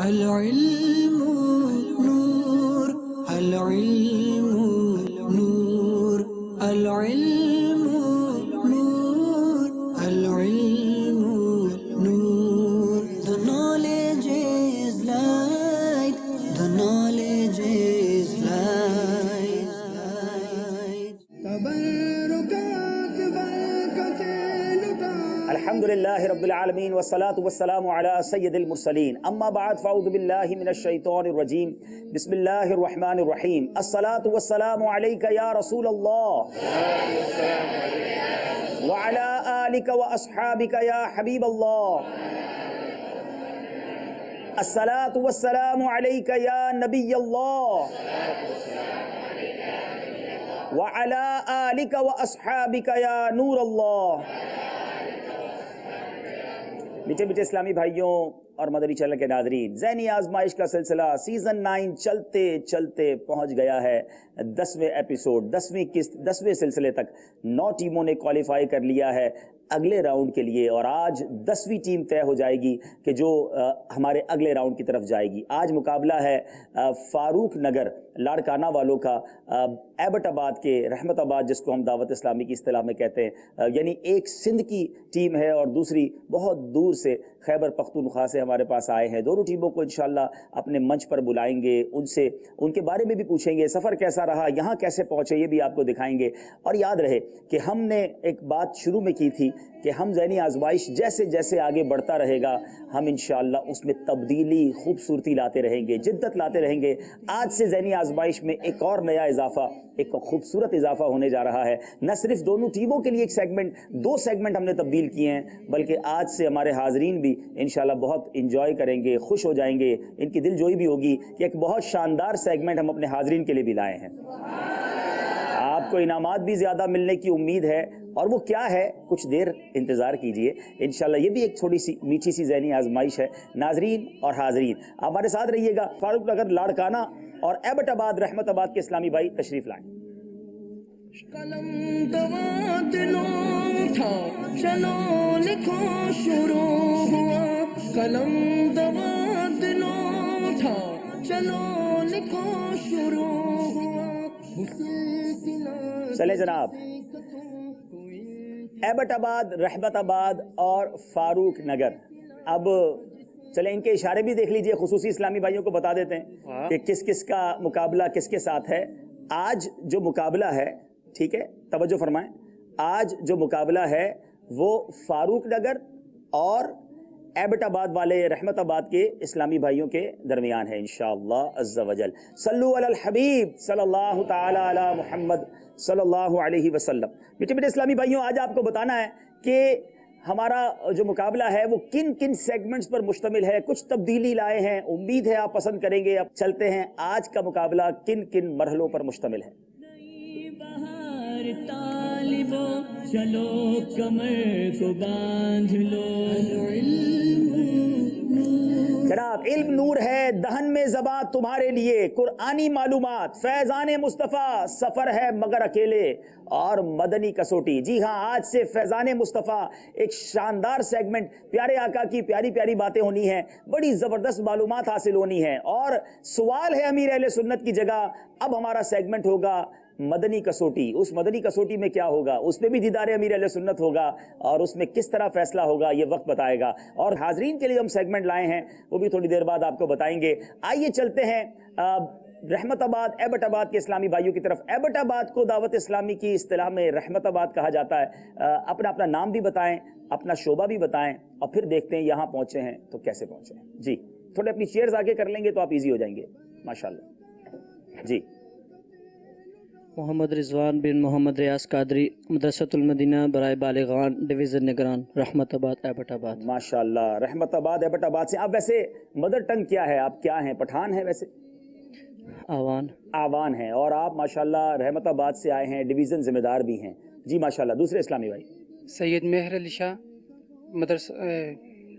العلم نور العلم نور العلم نور العلم نور The knowledge is light The knowledge is light تبرکات برکتیں لٹا الحمدللہ رب العالمین والصلاة والسلام علی سید المرسلین اما بعد فاعوذ باللہ من الشیطان الرجیم بسم اللہ الرحمن الرحیم الصلاة والسلام علیک یا رسول اللہ وعلی آلک واصحابک یا حبیب اللہ الصلاة والسلام علیک یا نبی اللہ وعلی آلک واصحابک یا نور اللہ۔ میٹھے میٹھے اسلامی بھائیوں اور مدنی چینل کے ناظرین، ذہنی آزمائش کا سلسلہ سیزن 9 چلتے چلتے پہنچ گیا ہے 10ویں ایپیسوڈ، 10ویں قسط، 10ویں سلسلے تک 9 ٹیموں نے کوالیفائی کر لیا ہے اگلے راؤنڈ کے لیے، اور آج 10ویں ٹیم طے ہو جائے گی کہ جو ہمارے اگلے راؤنڈ کی طرف جائے گی۔ آج مقابلہ ہے فاروق نگر لاڑکانہ والوں کا ایبٹ آباد کے رحمت آباد، جس کو ہم دعوت اسلامی کی اصطلاح میں کہتے ہیں، یعنی ایک سندھ کی ٹیم ہے اور دوسری بہت دور سے خیبر پختونخوا سے ہمارے پاس آئے ہیں۔ دونوں ٹیموں کو انشاءاللہ اپنے منچ پر بلائیں گے، ان سے ان کے بارے میں بھی پوچھیں گے، سفر کیسا رہا، یہاں کیسے پہنچے، یہ بھی آپ کو دکھائیں گے۔ اور یاد رہے کہ ہم نے ایک بات شروع میں کی تھی کہ ہم ذہنی آزمائش جیسے جیسے آگے بڑھتا رہے گا ہم انشاءاللہ اس میں تبدیلی، خوبصورتی لاتے رہیں گے، جدت لاتے رہیں گے۔ آج سے ذہنی آزمائش میں ایک اور نیا اضافہ، ایک خوبصورت اضافہ ہونے جا رہا ہے۔ نہ صرف دونوں ٹیموں کے لیے ایک سیگمنٹ، 2 سیگمنٹ ہم نے تبدیل کیے ہیں، بلکہ آج سے ہمارے حاضرین بھی انشاءاللہ بہت انجوائے کریں گے، خوش ہو جائیں گے، ان کی دل جوئی بھی ہوگی کہ ایک بہت شاندار سیگمنٹ ہم اپنے حاضرین کے لیے بھی لائے ہیں۔ آپ کو انعامات بھی زیادہ ملنے کی امید ہے، اور وہ کیا ہے کچھ دیر انتظار کیجئے انشاءاللہ۔ یہ بھی ایک تھوڑی سی میٹھی سی ذہنی آزمائش ہے۔ ناظرین اور حاضرین آپ ہمارے ساتھ رہیے گا۔ فاروق نگر لاڑکانہ اور ایبٹ آباد رحمت آباد کے اسلامی بھائی تشریف لائیں۔ قلم دوا دلوں اٹھا چلو لکھو شروع ہوا قلم دوا دلوں اٹھا چلو لکھو شروع ہوا چلیں جناب، ایبٹ آباد، رحمت آباد اور فاروق نگر، اب چلیں ان کے اشارے بھی دیکھ لیجئے، خصوصی اسلامی بھائیوں کو بتا دیتے ہیں کہ کس کس کا مقابلہ کس کے ساتھ ہے۔ آج جو مقابلہ ہے، ٹھیک ہے توجہ فرمائیں، آج جو مقابلہ ہے وہ فاروق نگر اور ایبٹ آباد والے رحمت آباد کے اسلامی بھائیوں کے درمیان ہے انشاءاللہ عز و جل۔ صلو علی الحبیب صلی اللہ تعالی علی محمد صلی اللہ علیہ وسلم۔ میٹھے میٹھے اسلامی بھائیوں، آج آپ کو بتانا ہے کہ ہمارا جو مقابلہ ہے وہ کن کن سیگمنٹس پر مشتمل ہے، کچھ تبدیلی لائے ہیں، امید ہے آپ پسند کریں گے۔ اب چلتے ہیں آج کا مقابلہ کن کن مرحلوں پر مشتمل ہے۔ طالبو چلو کمر کو باندھ لو جناب، علم نور ہے دہن میں زباں تمہارے لیے، قرآنی معلومات فیضان مصطفیٰ، سفر ہے مگر اکیلے، اور مدنی کسوٹی۔ جی ہاں، آج سے فیضان مصطفیٰ ایک شاندار سیگمنٹ، پیارے آقا کی پیاری پیاری باتیں ہونی ہیں، بڑی زبردست معلومات حاصل ہونی ہیں، اور سوال ہے امیر اہل سنت کی جگہ۔ اب ہمارا سیگمنٹ ہوگا مدنی کسوٹی۔ اس مدنی کسوٹی میں کیا ہوگا، اس میں بھی دیدار امیر اہل سنت ہوگا، اور اس میں کس طرح فیصلہ ہوگا یہ وقت بتائے گا۔ اور حاضرین کے لیے ہم سیگمنٹ لائے ہیں وہ بھی تھوڑی دیر بعد آپ کو بتائیں گے۔ آئیے چلتے ہیں رحمت آباد ایبٹ آباد کے اسلامی بھائیوں کی طرف۔ ایبٹ آباد کو دعوت اسلامی کی اصطلاح میں رحمت آباد کہا جاتا ہے۔ اپنا اپنا نام بھی بتائیں، اپنا شعبہ بھی بتائیں، اور پھر دیکھتے ہیں یہاں پہنچے ہیں تو کیسے پہنچے ہیں۔ جی تھوڑے اپنی چیئرز آگے کر لیں گے تو آپ ایزی ہو جائیں گے ماشاءاللہ۔ جی محمد رضوان بن محمد ریاض قادری، مدرسۃ المدینہ برائے بالغان، ڈویژن نگران، رحمت آباد ایبٹ آباد۔ ماشاءاللہ، رحمت آباد ایبٹ آباد سے۔ آپ ویسے مدر ٹنگ کیا ہے، آپ کیا ہیں، پٹھان ہیں ویسے؟ آوان۔ آوان ہیں، اور آپ ماشاءاللہ رحمت آباد سے آئے ہیں، ڈویژن ذمہ دار بھی ہیں۔ جی ماشاءاللہ، دوسرے اسلامی بھائی؟ سید مہر علی شاہ، مدرسہ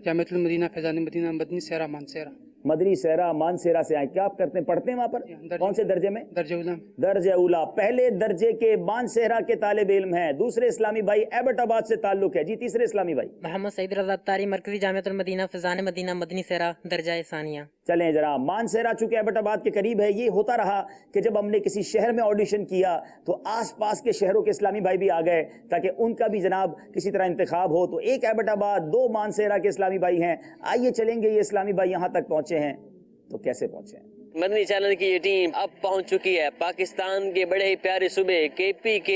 جامعۃ المدینہ فیضان مدینہ، مدنی سیرا مانسیرا۔ مدنی سیرا مانسیرا سے آئے، کیا آپ کرتے ہیں، پڑھتے ہیں وہاں پر؟ کون سے درجے میں؟ درجہ اولا۔ درجہ اولا، پہلے درجے کے مانسیرا کے طالب علم ہیں۔ دوسرے اسلامی بھائی ایبٹ آباد سے تعلق ہے۔ جی تیسرے اسلامی بھائی؟ محمد سعید رضا تاری، مرکزی جامعۃ المدینہ فیضان مدینہ، مدنی سیرا، درجہ ثانیہ۔ چلیں جناب، مانسہرہ چونکہ ایبٹ آباد کے قریب ہے، یہ ہوتا رہا کہ جب ہم نے کسی شہر میں آڈیشن کیا تو آس پاس کے شہروں کے اسلامی بھائی بھی آ گئے تاکہ ان کا بھی جناب کسی طرح انتخاب ہو. تو ایک ایبٹ آباد، 2 مانسہرہ کے اسلامی بھائی ہیں. آئیے چلیں گے، یہ اسلامی بھائی یہاں تک پہنچے ہیں تو کیسے پہنچے ہیں. مدنی چینل کی یہ ٹیم اب پہنچ چکی ہے پاکستان کے بڑے ہی پیارے صوبے KPK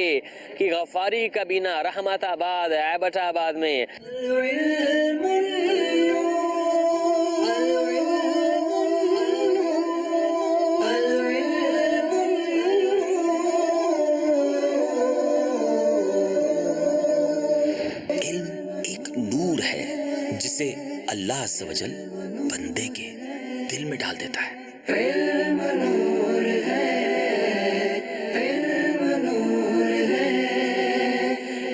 کی غفاری کابینہ رحمت آباد ایبٹ آباد میں. علم ایک نور ہے جسے اللہ عز و جل بندے کے دل میں ڈال دیتا ہے. علم نور ہے، علم نور ہے،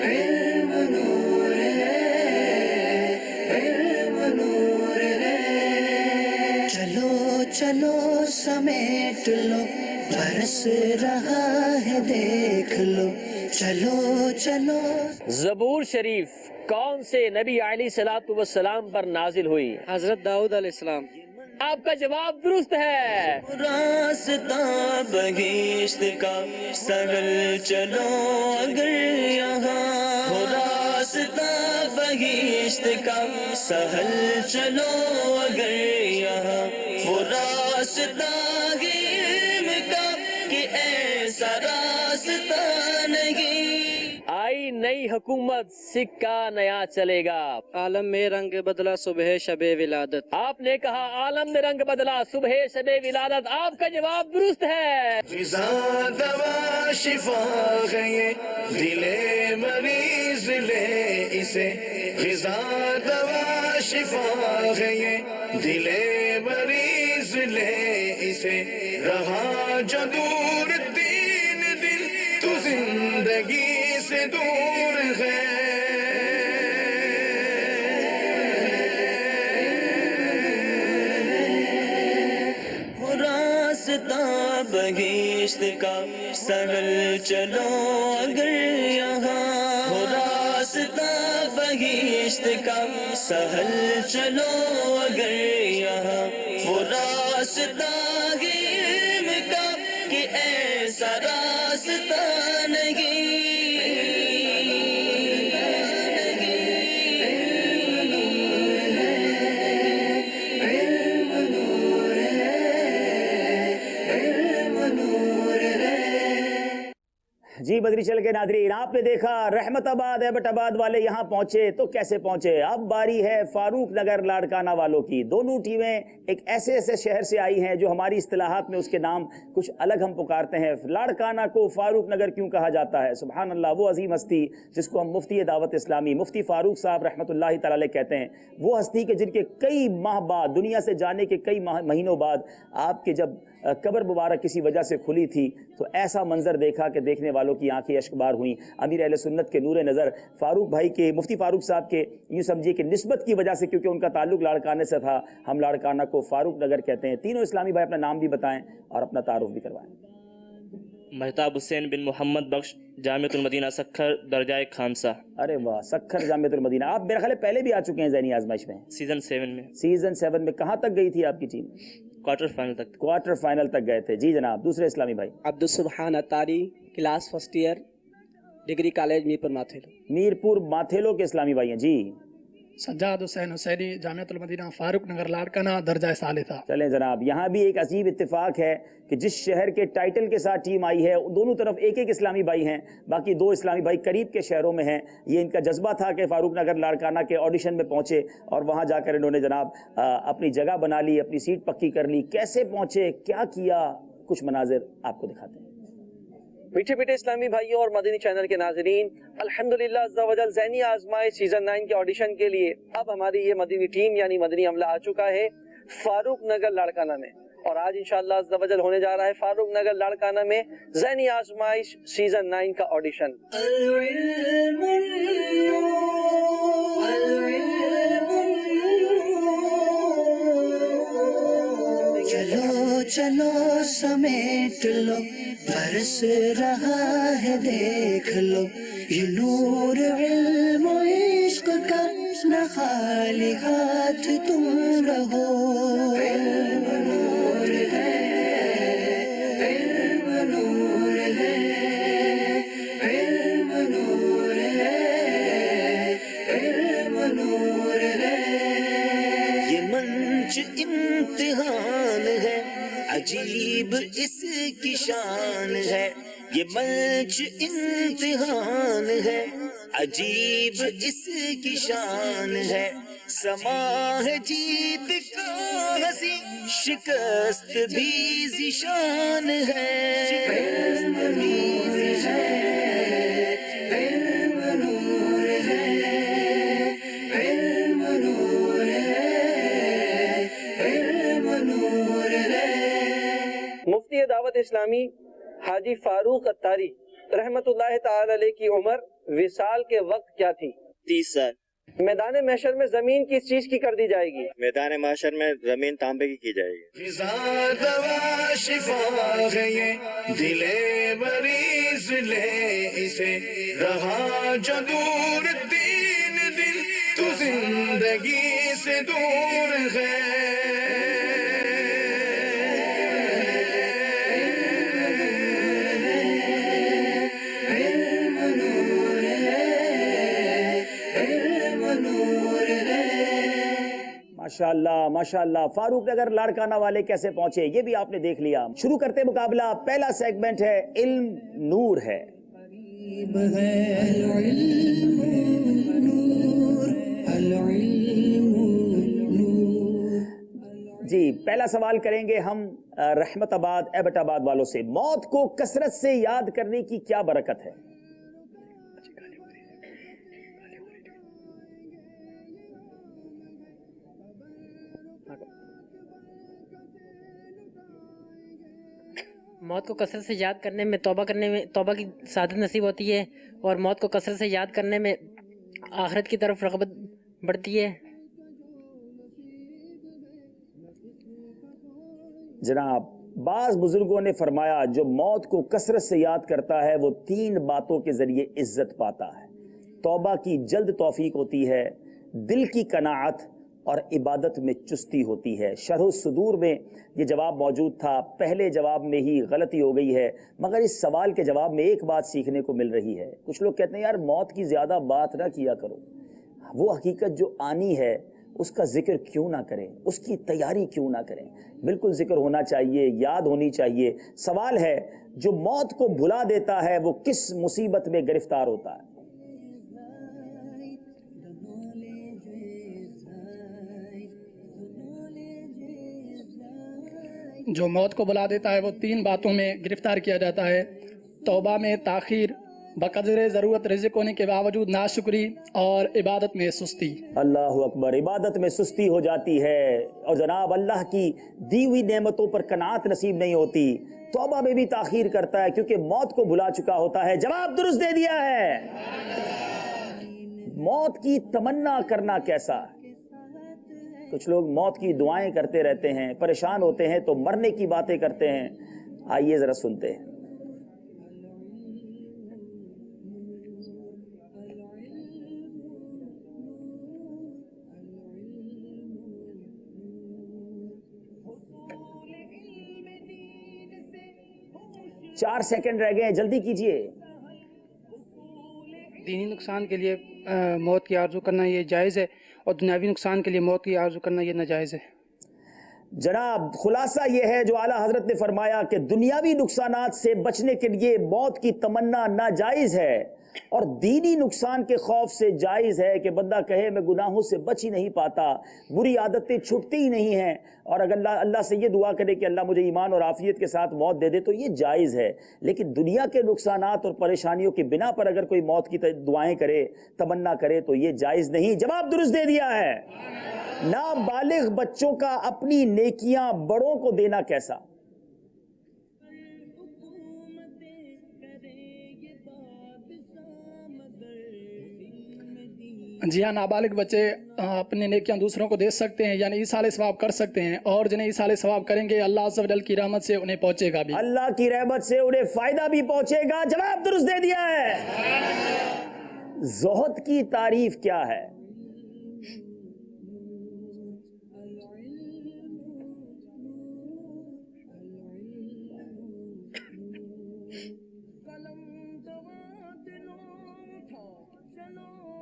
علم نور ہے، علم نور ہے. چلو چلو سمیٹ لو، برس رہا ہے دیکھ لو. چلو چلو. زبور شریف کون سے نبی علیہ الصلوۃ والسلام پر نازل ہوئی؟ حضرت داؤد علیہ السلام. آپ کا جواب درست ہے. راستہ بہشت کا سہل چلو اگر یہاں، راستہ بہشت کا سہل چلو اگر یہاں، وہ راستہ علم کا کہ ایسا راستہ نہیں. آئی نئی حکومت، سکہ نیا چلے گا. عالم میں رنگ بدلا صبح شب ولادت. آپ نے کہا عالم نے رنگ بدلا صبح شب ولادت. آپ کا جواب درست ہے. غذا دوا شفا ہے یہ دل مریض لے اسے، غذا دوا شفا ہے یہ دل مریض لے اسے. رہا جو دور 3 دن تو زندگی سے دور ہے. راستہ بہشت کا سہل چلو اگر یہاں، راستہ بہشت کا سہل چلو اگر یہاں، وہ راستہ علم کا کہ ایسا راستہ نہیں. جی بدری چل کے ناظرین، آپ نے دیکھا رحمت آباد ایبٹ آباد والے یہاں پہنچے تو کیسے پہنچے. اب باری ہے فاروق نگر لاڑکانہ والوں کی. دونوں ٹیمیں ایک ایسے شہر سے آئی ہیں جو ہماری اصطلاحات میں اس کے نام کچھ الگ ہم پکارتے ہیں. لاڑکانہ کو فاروق نگر کیوں کہا جاتا ہے؟ سبحان اللہ، وہ عظیم ہستی جس کو ہم مفتی دعوت اسلامی مفتی فاروق صاحب رحمۃ اللہ تعالی علیہ کہتے ہیں، وہ ہستی کہ جن کے کئی ماہ بعد، دنیا سے جانے کے کئی مہینوں بعد آپ کے جب قبر مبارک کسی وجہ سے کھلی تھی تو ایسا منظر دیکھا کہ دیکھنے والوں کی آنکھیں اشکبار ہوئیں. امیر اہل سنت کے نور نظر فاروق بھائی کے، مفتی فاروق صاحب کے یوں سمجھیے کہ نسبت کی وجہ سے، کیونکہ ان کا تعلق لاڑکانہ سے تھا، ہم لاڑکانہ کو فاروق نگر کہتے ہیں. تینوں اسلامی بھائی اپنا نام بھی بتائیں اور اپنا تعارف بھی کروائیں. مہتاب حسین بن محمد بخش، جامعۃ المدینہ سکھر، درجہ خامسہ. ارے واہ، سکھر جامعۃ المدینہ. آپ میرے خیال ہے پہلے بھی آ چکے ہیں ذہنی آزمائش میں. سیزن 7 میں. سیزن 7 میں کہاں تک گئی تھی آپ کی ٹیم؟ کوارٹر فائنل تک. کوارٹر فائنل تک گئے تھے. جی جناب، دوسرے اسلامی بھائی. Abdul Subhan Attari, class first year, degree college Mirpur Mathelo. Mirpur Mathelo کے اسلامی بھائی ہیں. جی سجاد حسین حسینی، جامعۃ المدینہ فاروق نگر لاڑکانہ، درجہ ثالثہ. چلیں جناب، یہاں بھی ایک عجیب اتفاق ہے کہ جس شہر کے ٹائٹل کے ساتھ ٹیم آئی ہے دونوں طرف ایک اسلامی بھائی ہیں، باقی 2 اسلامی بھائی قریب کے شہروں میں ہیں. یہ ان کا جذبہ تھا کہ فاروق نگر لاڑکانہ کے آڈیشن میں پہنچے اور وہاں جا کر انہوں نے جناب اپنی جگہ بنا لی، اپنی سیٹ پکی کر لی. کیسے پہنچے، کیا کیا، کچھ مناظر آپ کو دکھاتے ہیں. میٹھے میٹھے اسلامی بھائیوں اور مدنی چینل کے ناظرین، الحمدللہ عز و جل ذہنی آزمائش سیزن 9 کے آڈیشن کے لیے اب ہماری یہ مدنی ٹیم یعنی مدنی عملہ آ چکا ہے فاروق نگر لاڑکانہ میں، اور آج انشاءاللہ عز و جل ہونے جا رہا ہے فاروق نگر لاڑکانہ میں ذہنی آزمائش سیزن 9 کا آڈیشن. چلو چلو سمیٹ لو، برس رہا ہے دیکھ لو، یہ نور علم و عشق کا نہ خالی ہاتھ تم رہو. امتحان ہے، عجیب اس کی شان ہے، یہ منچ امتحان ہے، عجیب اس کی شان ہے، سما ہے جیت کا ہنسی، شکست بھی ذیشان ہے، شکست بھی مفتی دعوت اسلامی حاجی فاروق اتاری رحمت اللہ تعالی علیہ کی عمر وصال کے وقت کیا تھی؟ 30 سال۔ میدان محشر میں زمین کس چیز کی کر دی جائے گی؟ میدان محشر میں زمین تانبے کی جائے گی۔ غذا دوا شفا ہے یہ دل مریض لے اسے، رہا جو دور دین دل تو زندگی سے دور ہے۔ ماشاءاللہ ماشاءاللہ، فاروق نگر لاڑکانہ والے کیسے پہنچے یہ بھی آپ نے دیکھ لیا۔ شروع کرتے مقابلہ، پہلا سیگمنٹ ہے علم نور ہے۔ جی پہلا سوال کریں گے ہم رحمت آباد ایبٹ آباد والوں سے، موت کو کثرت سے یاد کرنے کی کیا برکت ہے؟ موت کو کثرت سے یاد کرنے میں توبہ کی سعادت نصیب ہوتی ہے، اور موت کو کثرت سے یاد کرنے میں آخرت کی طرف رغبت بڑھتی ہے۔ جناب بعض بزرگوں نے فرمایا جو موت کو کثرت سے یاد کرتا ہے وہ 3 باتوں کے ذریعے عزت پاتا ہے۔ توبہ کی جلد توفیق ہوتی ہے، دل کی قناعت اور عبادت میں چستی ہوتی ہے۔ شرح الصدور میں یہ جواب موجود تھا، پہلے جواب میں ہی غلطی ہو گئی ہے، مگر اس سوال کے جواب میں ایک بات سیکھنے کو مل رہی ہے۔ کچھ لوگ کہتے ہیں یار موت کی زیادہ بات نہ کیا کرو، وہ حقیقت جو آنی ہے اس کا ذکر کیوں نہ کریں، اس کی تیاری کیوں نہ کریں؟ بالکل ذکر ہونا چاہیے، یاد ہونی چاہیے۔ سوال ہے جو موت کو بھلا دیتا ہے وہ کس مصیبت میں گرفتار ہوتا ہے؟ جو موت کو بلا دیتا ہے وہ 3 باتوں میں گرفتار کیا جاتا ہے: توبہ میں تاخیر، بقدر ضرورت رزق ہونے کے باوجود ناشکری، اور عبادت میں سستی۔ اللہ اکبر، عبادت میں سستی ہو جاتی ہے، اور جناب اللہ کی دی ہوئی نعمتوں پر قناعت نصیب نہیں ہوتی، توبہ میں بھی تاخیر کرتا ہے کیونکہ موت کو بھلا چکا ہوتا ہے۔ جواب درست دے دیا ہے۔ موت کی تمنا کرنا کیسا ہے؟ کچھ لوگ موت کی دعائیں کرتے رہتے ہیں، پریشان ہوتے ہیں تو مرنے کی باتیں کرتے ہیں۔ آئیے ذرا سنتے ہیں۔ چار سیکنڈ رہ گئے، جلدی کیجئے۔ دینی نقصان کے لیے موت کی آرزو کرنا یہ جائز ہے، اور دنیاوی نقصان کے لیے موت کی آرزو کرنا یہ ناجائز ہے۔ جناب خلاصہ یہ ہے جو اعلیٰ حضرت نے فرمایا کہ دنیاوی نقصانات سے بچنے کے لیے موت کی تمنا ناجائز ہے، اور دینی نقصان کے خوف سے جائز ہے کہ بندہ کہے میں گناہوں سے بچ ہی نہیں پاتا، بری عادتیں چھٹتی ہی نہیں ہیں، اور اگر اللہ سے یہ دعا کرے کہ اللہ مجھے ایمان اور عافیت کے ساتھ موت دے دے تو یہ جائز ہے۔ لیکن دنیا کے نقصانات اور پریشانیوں کی بنا پر اگر کوئی موت کی دعائیں کرے، تمنا کرے تو یہ جائز نہیں۔ جواب درست دے دیا ہے۔ نابالغ بچوں کا اپنی نیکیاں بڑوں کو دینا کیسا؟ جی ہاں، نابالغ بچے اپنے نیکیاں دوسروں کو دے سکتے ہیں، یعنی ایصال ثواب کر سکتے ہیں، اور جنہیں ایصال ثواب کریں گے اللہ عز و جل کی رحمت سے انہیں پہنچے گا بھی، اللہ کی رحمت سے انہیں فائدہ بھی پہنچے گا۔ جواب درست دے دیا ہے۔ زہد کی تعریف کیا ہے؟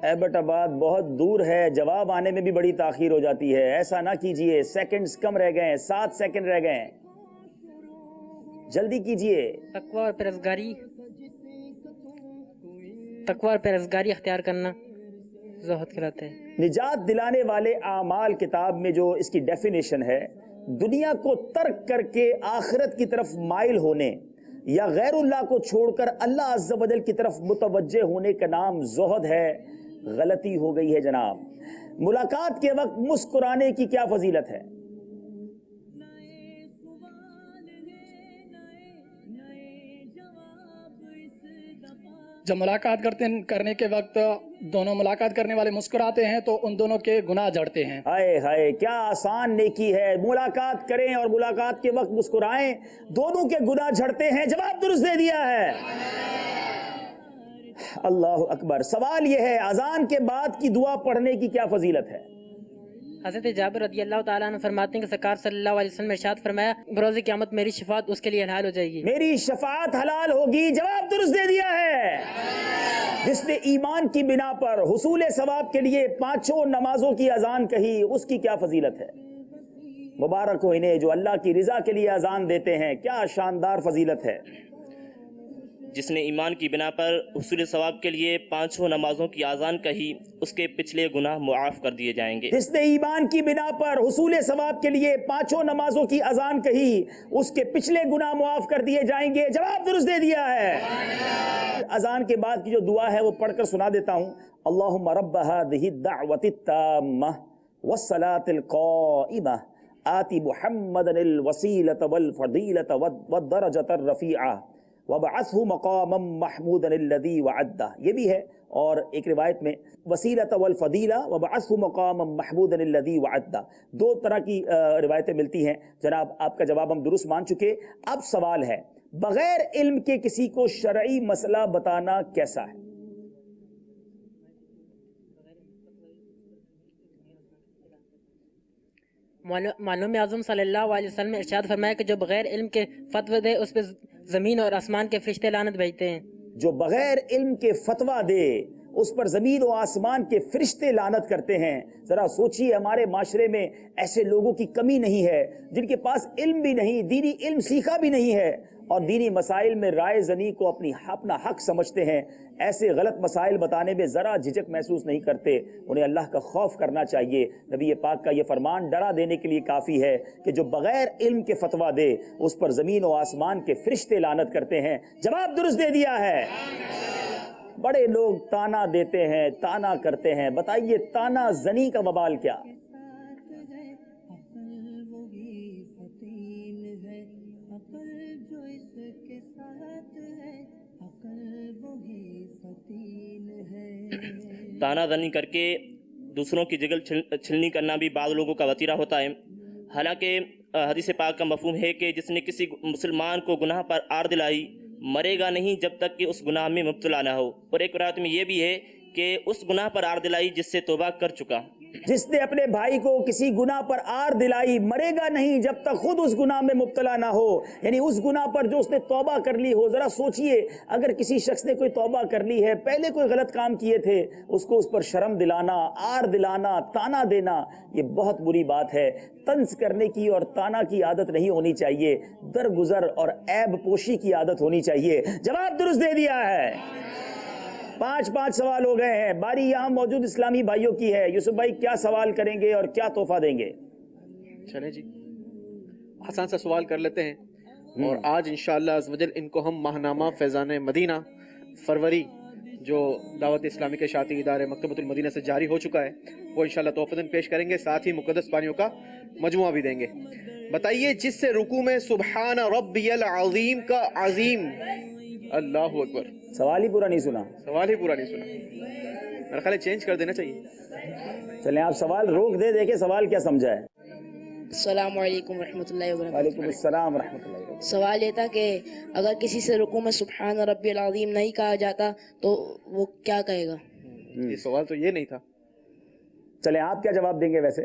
ایبٹ آباد بہت دور ہے، جواب آنے میں بھی بڑی تاخیر ہو جاتی ہے، ایسا نہ کیجئے، سیکنڈز کم رہ گئے ہیں، 7 سیکنڈ رہ گئے ہیں، جلدی کیجئے۔ تقوی اور پرہیزگاری اختیار کرنا زہد کہلاتا ہے۔ نجات دلانے والے اعمال کتاب میں جو اس کی ڈیفینیشن ہے، دنیا کو ترک کر کے آخرت کی طرف مائل ہونے یا غیر اللہ کو چھوڑ کر اللہ عز و جل کی طرف متوجہ ہونے کا نام زہد ہے۔ غلطی ہو گئی ہے جناب۔ ملاقات کے وقت مسکرانے کی کیا فضیلت ہے؟ جب ملاقات کرنے کے وقت دونوں ملاقات کرنے والے مسکراتے ہیں تو ان دونوں کے گناہ جھڑتے ہیں۔ ہائے ہائے کیا آسان نیکی ہے، ملاقات کریں اور ملاقات کے وقت مسکرائیں، دونوں کے گناہ جھڑتے ہیں۔ جواب درست دے دیا ہے، اللہ اکبر۔ سوال یہ ہے اذان کے بعد کی دعا پڑھنے کی کیا فضیلت ہے؟ حضرت جابر رضی اللہ تعالیٰ عنہ فرماتے ہیں کہ سرکار صلی اللہ علیہ وسلم نے ارشاد فرمایا بروز قیامت میری شفاعت اس کے لیے حلال ہو جائے گی، میری شفاعت حلال ہوگی۔ جواب درست دے دیا ہے۔ جس نے ایمان کی بنا پر حصول ثواب کے لیے 5 نمازوں کی اذان کہی، اس کی کیا فضیلت ہے؟ مبارک ہو انہیں جو اللہ کی رضا کے لیے اذان دیتے ہیں، کیا شاندار فضیلت ہے۔ جس نے ایمان کی بنا پر حصول ثواب کے لیے 5 نمازوں کی اذان کہی، اس کے پچھلے گناہ معاف کر دیے جائیں گے۔ جس نے ایمان کی بنا پر حصول ثواب کے لیے 5 نمازوں کی اذان کہی، اس کے پچھلے گناہ معاف کر دیے جائیں گے۔ جواب درست دے دیا ہے۔ اذان کے بعد کی جو دعا ہے وہ پڑھ کر سنا دیتا ہوں۔ اللہم رب هذه الدعوة التامة والصلاة القائمة آت محمدا الوسیلة والفضیلة والدرجة الرفیعة وبعثه مقاما محمودا الذي وعده، یہ بھی ہے، اور ایک روایت میں وسیلۃ والفضیلہ وبعثه مقاما محمودا الذي وعده، 2 طرح کی روایتیں ملتی ہیں۔ جناب آپ کا جواب ہم درست مان چکے۔ اب سوال ہے بغیر علم کے کسی کو شرعی مسئلہ بتانا کیسا ہے؟ معلوم اعظم صلی اللہ علیہ وسلم نے ارشاد فرمایا کہ جو بغیر علم کے فتوی دے اس پہ زمین اور آسمان کے فرشتے لعنت بھیجتے ہیں۔ جو بغیر علم کے فتویٰ دے اس پر زمین و آسمان کے فرشتے لعنت کرتے ہیں۔ ذرا سوچئے ہمارے معاشرے میں ایسے لوگوں کی کمی نہیں ہے جن کے پاس علم بھی نہیں، دینی علم سیکھا بھی نہیں ہے، اور دینی مسائل میں رائے زنی کو اپنا حق سمجھتے ہیں۔ ایسے غلط مسائل بتانے میں ذرا جھجک محسوس نہیں کرتے۔ انہیں اللہ کا خوف کرنا چاہیے۔ نبی پاک کا یہ فرمان ڈرا دینے کے لیے کافی ہے کہ جو بغیر علم کے فتویٰ دے اس پر زمین و آسمان کے فرشتے لعنت کرتے ہیں۔ جواب درست دے دیا ہے۔ بڑے لوگ تانا دیتے ہیں، تانا کرتے ہیں، بتائیے تانا زنی کا وبال کیا؟ تانا زنی کر کے دوسروں کی جگل چھلنی کرنا بھی بعض لوگوں کا وتیرہ ہوتا ہے۔ حالانکہ حدیث پاک کا مفہوم ہے کہ جس نے کسی مسلمان کو گناہ پر آر دلائی مرے گا نہیں جب تک کہ اس گناہ میں مبتلا نہ ہو، اور ایک روایت میں یہ بھی ہے کہ اس گناہ پر آر دلائی جس سے توبہ کر چکا۔ جس نے اپنے بھائی کو کسی گناہ پر آر دلائی مرے گا نہیں جب تک خود اس گناہ میں مبتلا نہ ہو، یعنی اس گناہ پر جو اس نے توبہ کر لی ہو۔ ذرا سوچئے اگر کسی شخص نے کوئی توبہ کر لی ہے، پہلے کوئی غلط کام کیے تھے، اس کو اس پر شرم دلانا، آر دلانا، تانا دینا، یہ بہت بری بات ہے۔ طنز کرنے کی اور تانا کی عادت نہیں ہونی چاہیے، درگزر اور عیب پوشی کی عادت ہونی چاہیے۔ جواب درست دے دیا ہے۔ 5 سوال ہو گئے ہیں۔ باری یہاں موجود اسلامی بھائیوں کی ہے۔ یوسف بھائی کیا سوال کریں گے اور کیا تحفہ دیں گے؟ چلیں جی آسان سا سوال کر لیتے ہیں، اور آج انشاءاللہ عزوجل ان کو ہم ماہنامہ فیضان مدینہ فروری جو دعوت اسلامی کے شاطی ادارے مکتبۃ المدینہ سے جاری ہو چکا ہے وہ انشاءاللہ تحفۃً پیش کریں گے، ساتھ ہی مقدس پانیوں کا مجموعہ بھی دیں گے۔ بتائیے جس سے رکوع میں سبحان ربی العظیم کا عظیم، اللہ اکبر، سوال ہی پورا نہیں سنا۔ سوال ہی پورا نہیں سنا، میرا خیال ہے چینج کر دینا چاہیے۔ چلیں آپ سوال روک دے، دیکھیں سوال کیا سمجھا ہے۔ السلام علیکم ورحمۃ اللہ وبرکاتہ۔ وعلیکم السلام ورحمۃ اللہ وبرکاتہ۔ سوال یہ تھا کہ اگر کسی سے رکوع میں سبحان ربی العظیم نہیں کہا جاتا تو وہ کیا کہے گا؟ یہ سوال تو یہ نہیں تھا۔ چلیں آپ کیا جواب دیں گے ویسے؟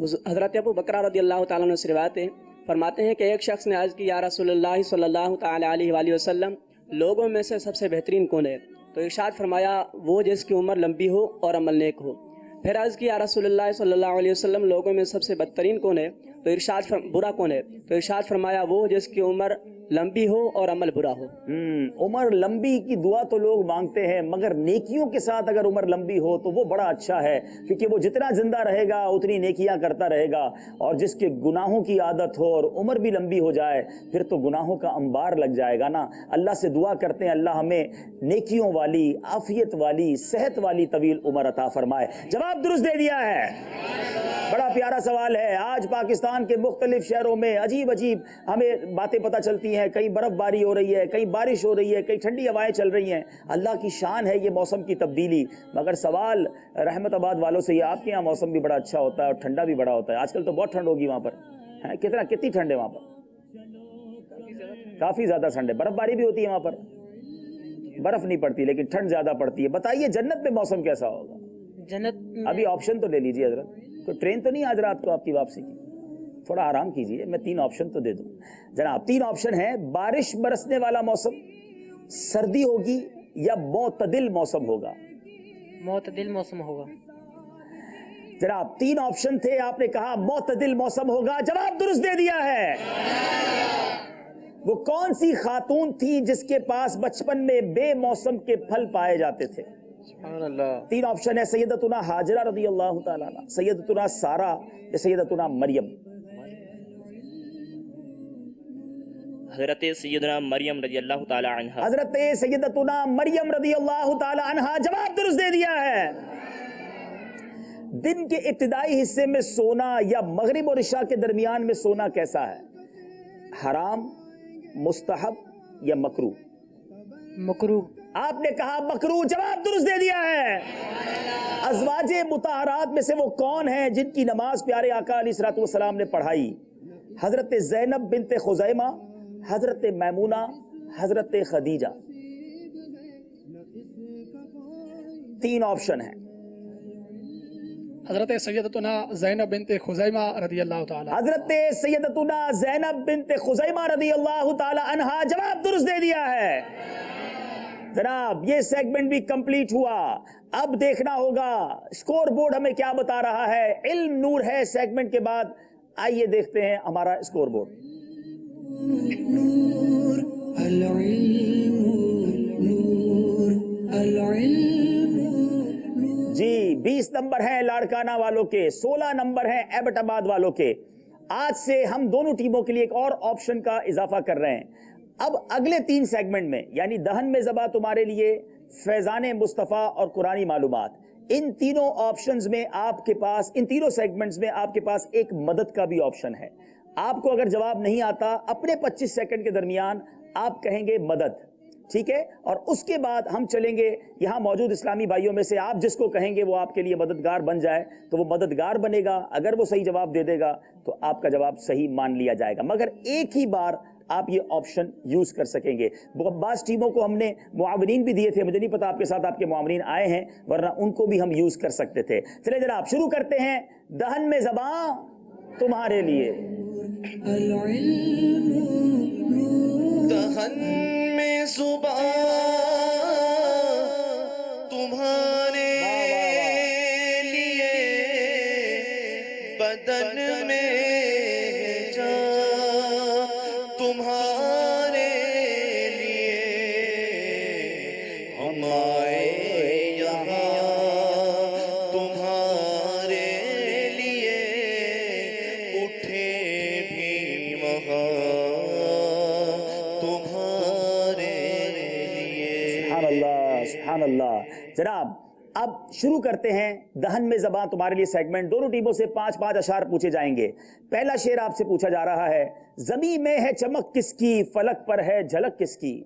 حضرت ابو بکر رضی اللہ تعالیٰ عنہ سے روایت ہے، فرماتے ہیں کہ ایک شخص نے عرض کی یا رسول اللہ صلی اللہ تعالیٰ علیہ وآلہ وسلم لوگوں میں سے سب سے بہترین کون ہے؟ تو ارشاد فرمایا وہ جس کی عمر لمبی ہو اور عمل نیک ہو۔ پھر عرض کی یا رسول اللہ صلی اللہ علیہ وسلم لوگوں میں سب سے بدترین کون ہے؟ تو برا کون ہے؟ تو ارشاد فرمایا وہ جس کی عمر لمبی ہو اور عمل برا ہو۔ عمر لمبی کی دعا تو لوگ مانگتے ہیں، مگر نیکیوں کے ساتھ اگر عمر لمبی ہو تو وہ بڑا اچھا ہے، کیونکہ وہ جتنا زندہ رہے گا اتنی نیکیاں کرتا رہے گا، اور جس کے گناہوں کی عادت ہو اور عمر بھی لمبی ہو جائے پھر تو گناہوں کا انبار لگ جائے گا نا۔ اللہ سے دعا کرتے ہیں اللہ ہمیں نیکیوں والی، عافیت والی، صحت والی طویل عمر عطا فرمائے۔ جواب درست دے دیا ہے۔ بڑا پیارا سوال ہے۔ آج پاکستان کے مختلف شہروں میں عجیب عجیب ہمیں باتیں پتہ چلتی ہیں، کہیں برف باری ہو رہی ہے، کہیں بارش ہو رہی ہے، کہیں ٹھنڈی ہوائیں چل رہی ہیں۔ اللہ کی شان ہے یہ موسم کی تبدیلی، مگر سوال رحمت آباد والوں سے یہ آپ کے یہاں موسم بھی بڑا اچھا ہوتا ہے اور ٹھنڈا بھی بڑا ہوتا ہے، آج کل تو بہت ٹھنڈ ہوگی وہاں پر، کتنی ٹھنڈ ہے وہاں پر؟ کافی زیادہ ٹھنڈ ہے، برف باری بھی ہوتی ہے وہاں پر؟ برف نہیں پڑتی لیکن ٹھنڈ زیادہ پڑتی ہے۔ بتائیے جنت میں موسم کیسا ہوگا؟ جنت ابھی آپشن تو لے لیجیے حضرت، کوئی ٹرین تو نہیں آج رات کو آپ کی واپسی کی؟ تھوڑا آرام کیجیے، میں 3 آپشن تو دے دوں جناب۔ 3 آپشن ہیں، بارش برسنے والا موسم، سردی ہوگی، یا معتدل موسم ہوگا۔ معتدل موسم ہوگا جناب 3 آپشن تھے، آپ نے کہا معتدل موسم ہوگا، جواب درست دے دیا ہے۔ وہ کون سی خاتون تھی جس کے پاس بچپن میں بے موسم کے پھل پائے جاتے تھے؟ سبحان اللہ۔ 3 آپشن ہے، سیدتنا ہاجرہ رضی اللہ تعالیٰ عنہ، سیدتنا سارہ، یا سیدتنا مریم۔ حضرت سیدنا مریم رضی اللہ تعالی عنہا۔ حضرت سیدتنا مریم رضی اللہ تعالی عنہا، جواب درست دے دیا ہے۔ دن کے ابتدائی حصے میں سونا یا مغرب اور عشاء کے درمیان میں سونا کیسا ہے؟ حرام، مستحب یا مکروہ؟ مکروہ۔ آپ نے کہا مکروہ، جواب درست دے دیا ہے۔ ازواج مطہرات میں سے وہ کون ہیں جن کی نماز پیارے آقا علیہ الصلوۃ والسلام نے پڑھائی؟ حضرت زینب بنت خزیمہ، حضرت میمونہ، حضرت خدیجہ۔ 3 آپشن ہیں۔ حضرت سیدتنا زینب بنت خزیمہ رضی اللہ تعالی، حضرت سیدتنا زینب بنت خزیمہ رضی اللہ تعالی عنہا، جواب درست دے دیا ہے۔ جناب یہ سیگمنٹ بھی کمپلیٹ ہوا، اب دیکھنا ہوگا اسکور بورڈ ہمیں کیا بتا رہا ہے۔ علم نور ہے سیگمنٹ کے بعد، آئیے دیکھتے ہیں ہمارا اسکور بورڈ۔ جی 20 نمبر ہیں لاڑکانہ والوں کے، 16 نمبر ہیں ایبٹ آباد والوں کے۔ آج سے ہم دونوں ٹیموں کے لیے ایک اور آپشن کا اضافہ کر رہے ہیں۔ اب اگلے 3 سیگمنٹ میں، یعنی دہن میں ذبح تمہارے لیے، فیضان مصطفیٰ اور قرآنی معلومات، ان تینوں آپشنز میں آپ کے پاس، ان تینوں سیگمنٹس میں آپ کے پاس ایک مدد کا بھی آپشن ہے۔ آپ کو اگر جواب نہیں آتا، اپنے 25 سیکنڈ کے درمیان آپ کہیں گے مدد، ٹھیک ہے؟ اور اس کے بعد ہم چلیں گے یہاں موجود اسلامی بھائیوں میں سے آپ جس کو کہیں گے وہ آپ کے لیے مددگار بن جائے تو وہ مددگار بنے گا۔ اگر وہ صحیح جواب دے دے گا تو آپ کا جواب صحیح مان لیا جائے گا، مگر ایک ہی بار آپ یہ آپشن یوز کر سکیں گے۔ بعض ٹیموں کو ہم نے معاونین بھی دیے تھے، مجھے نہیں پتا آپ کے ساتھ آپ کے معاونین آئے ہیں، ورنہ ان کو بھی ہم یوز کر سکتے تھے۔ چلے جناب شروع کرتے ہیں، دہن میں زباں تمہارے لیے۔ دہن میں زباں تمہارے لیے، بدن میں جان تمہارے لیے، ہم آئے یہاں تمہارے لیے، اٹھے بھی وہاں تمہارے لیے۔ سبحان اللہ، سبحان اللہ۔ جناب اب شروع کرتے ہیں دہن میں زباں تمہارے لیے سیگمنٹ۔ دونوں ٹیموں سے 5-5 اشعار پوچھے جائیں گے۔ پہلا شعر آپ سے پوچھا جا رہا ہے، زمین میں ہے چمک کس کی، فلک پر ہے جھلک کس کی؟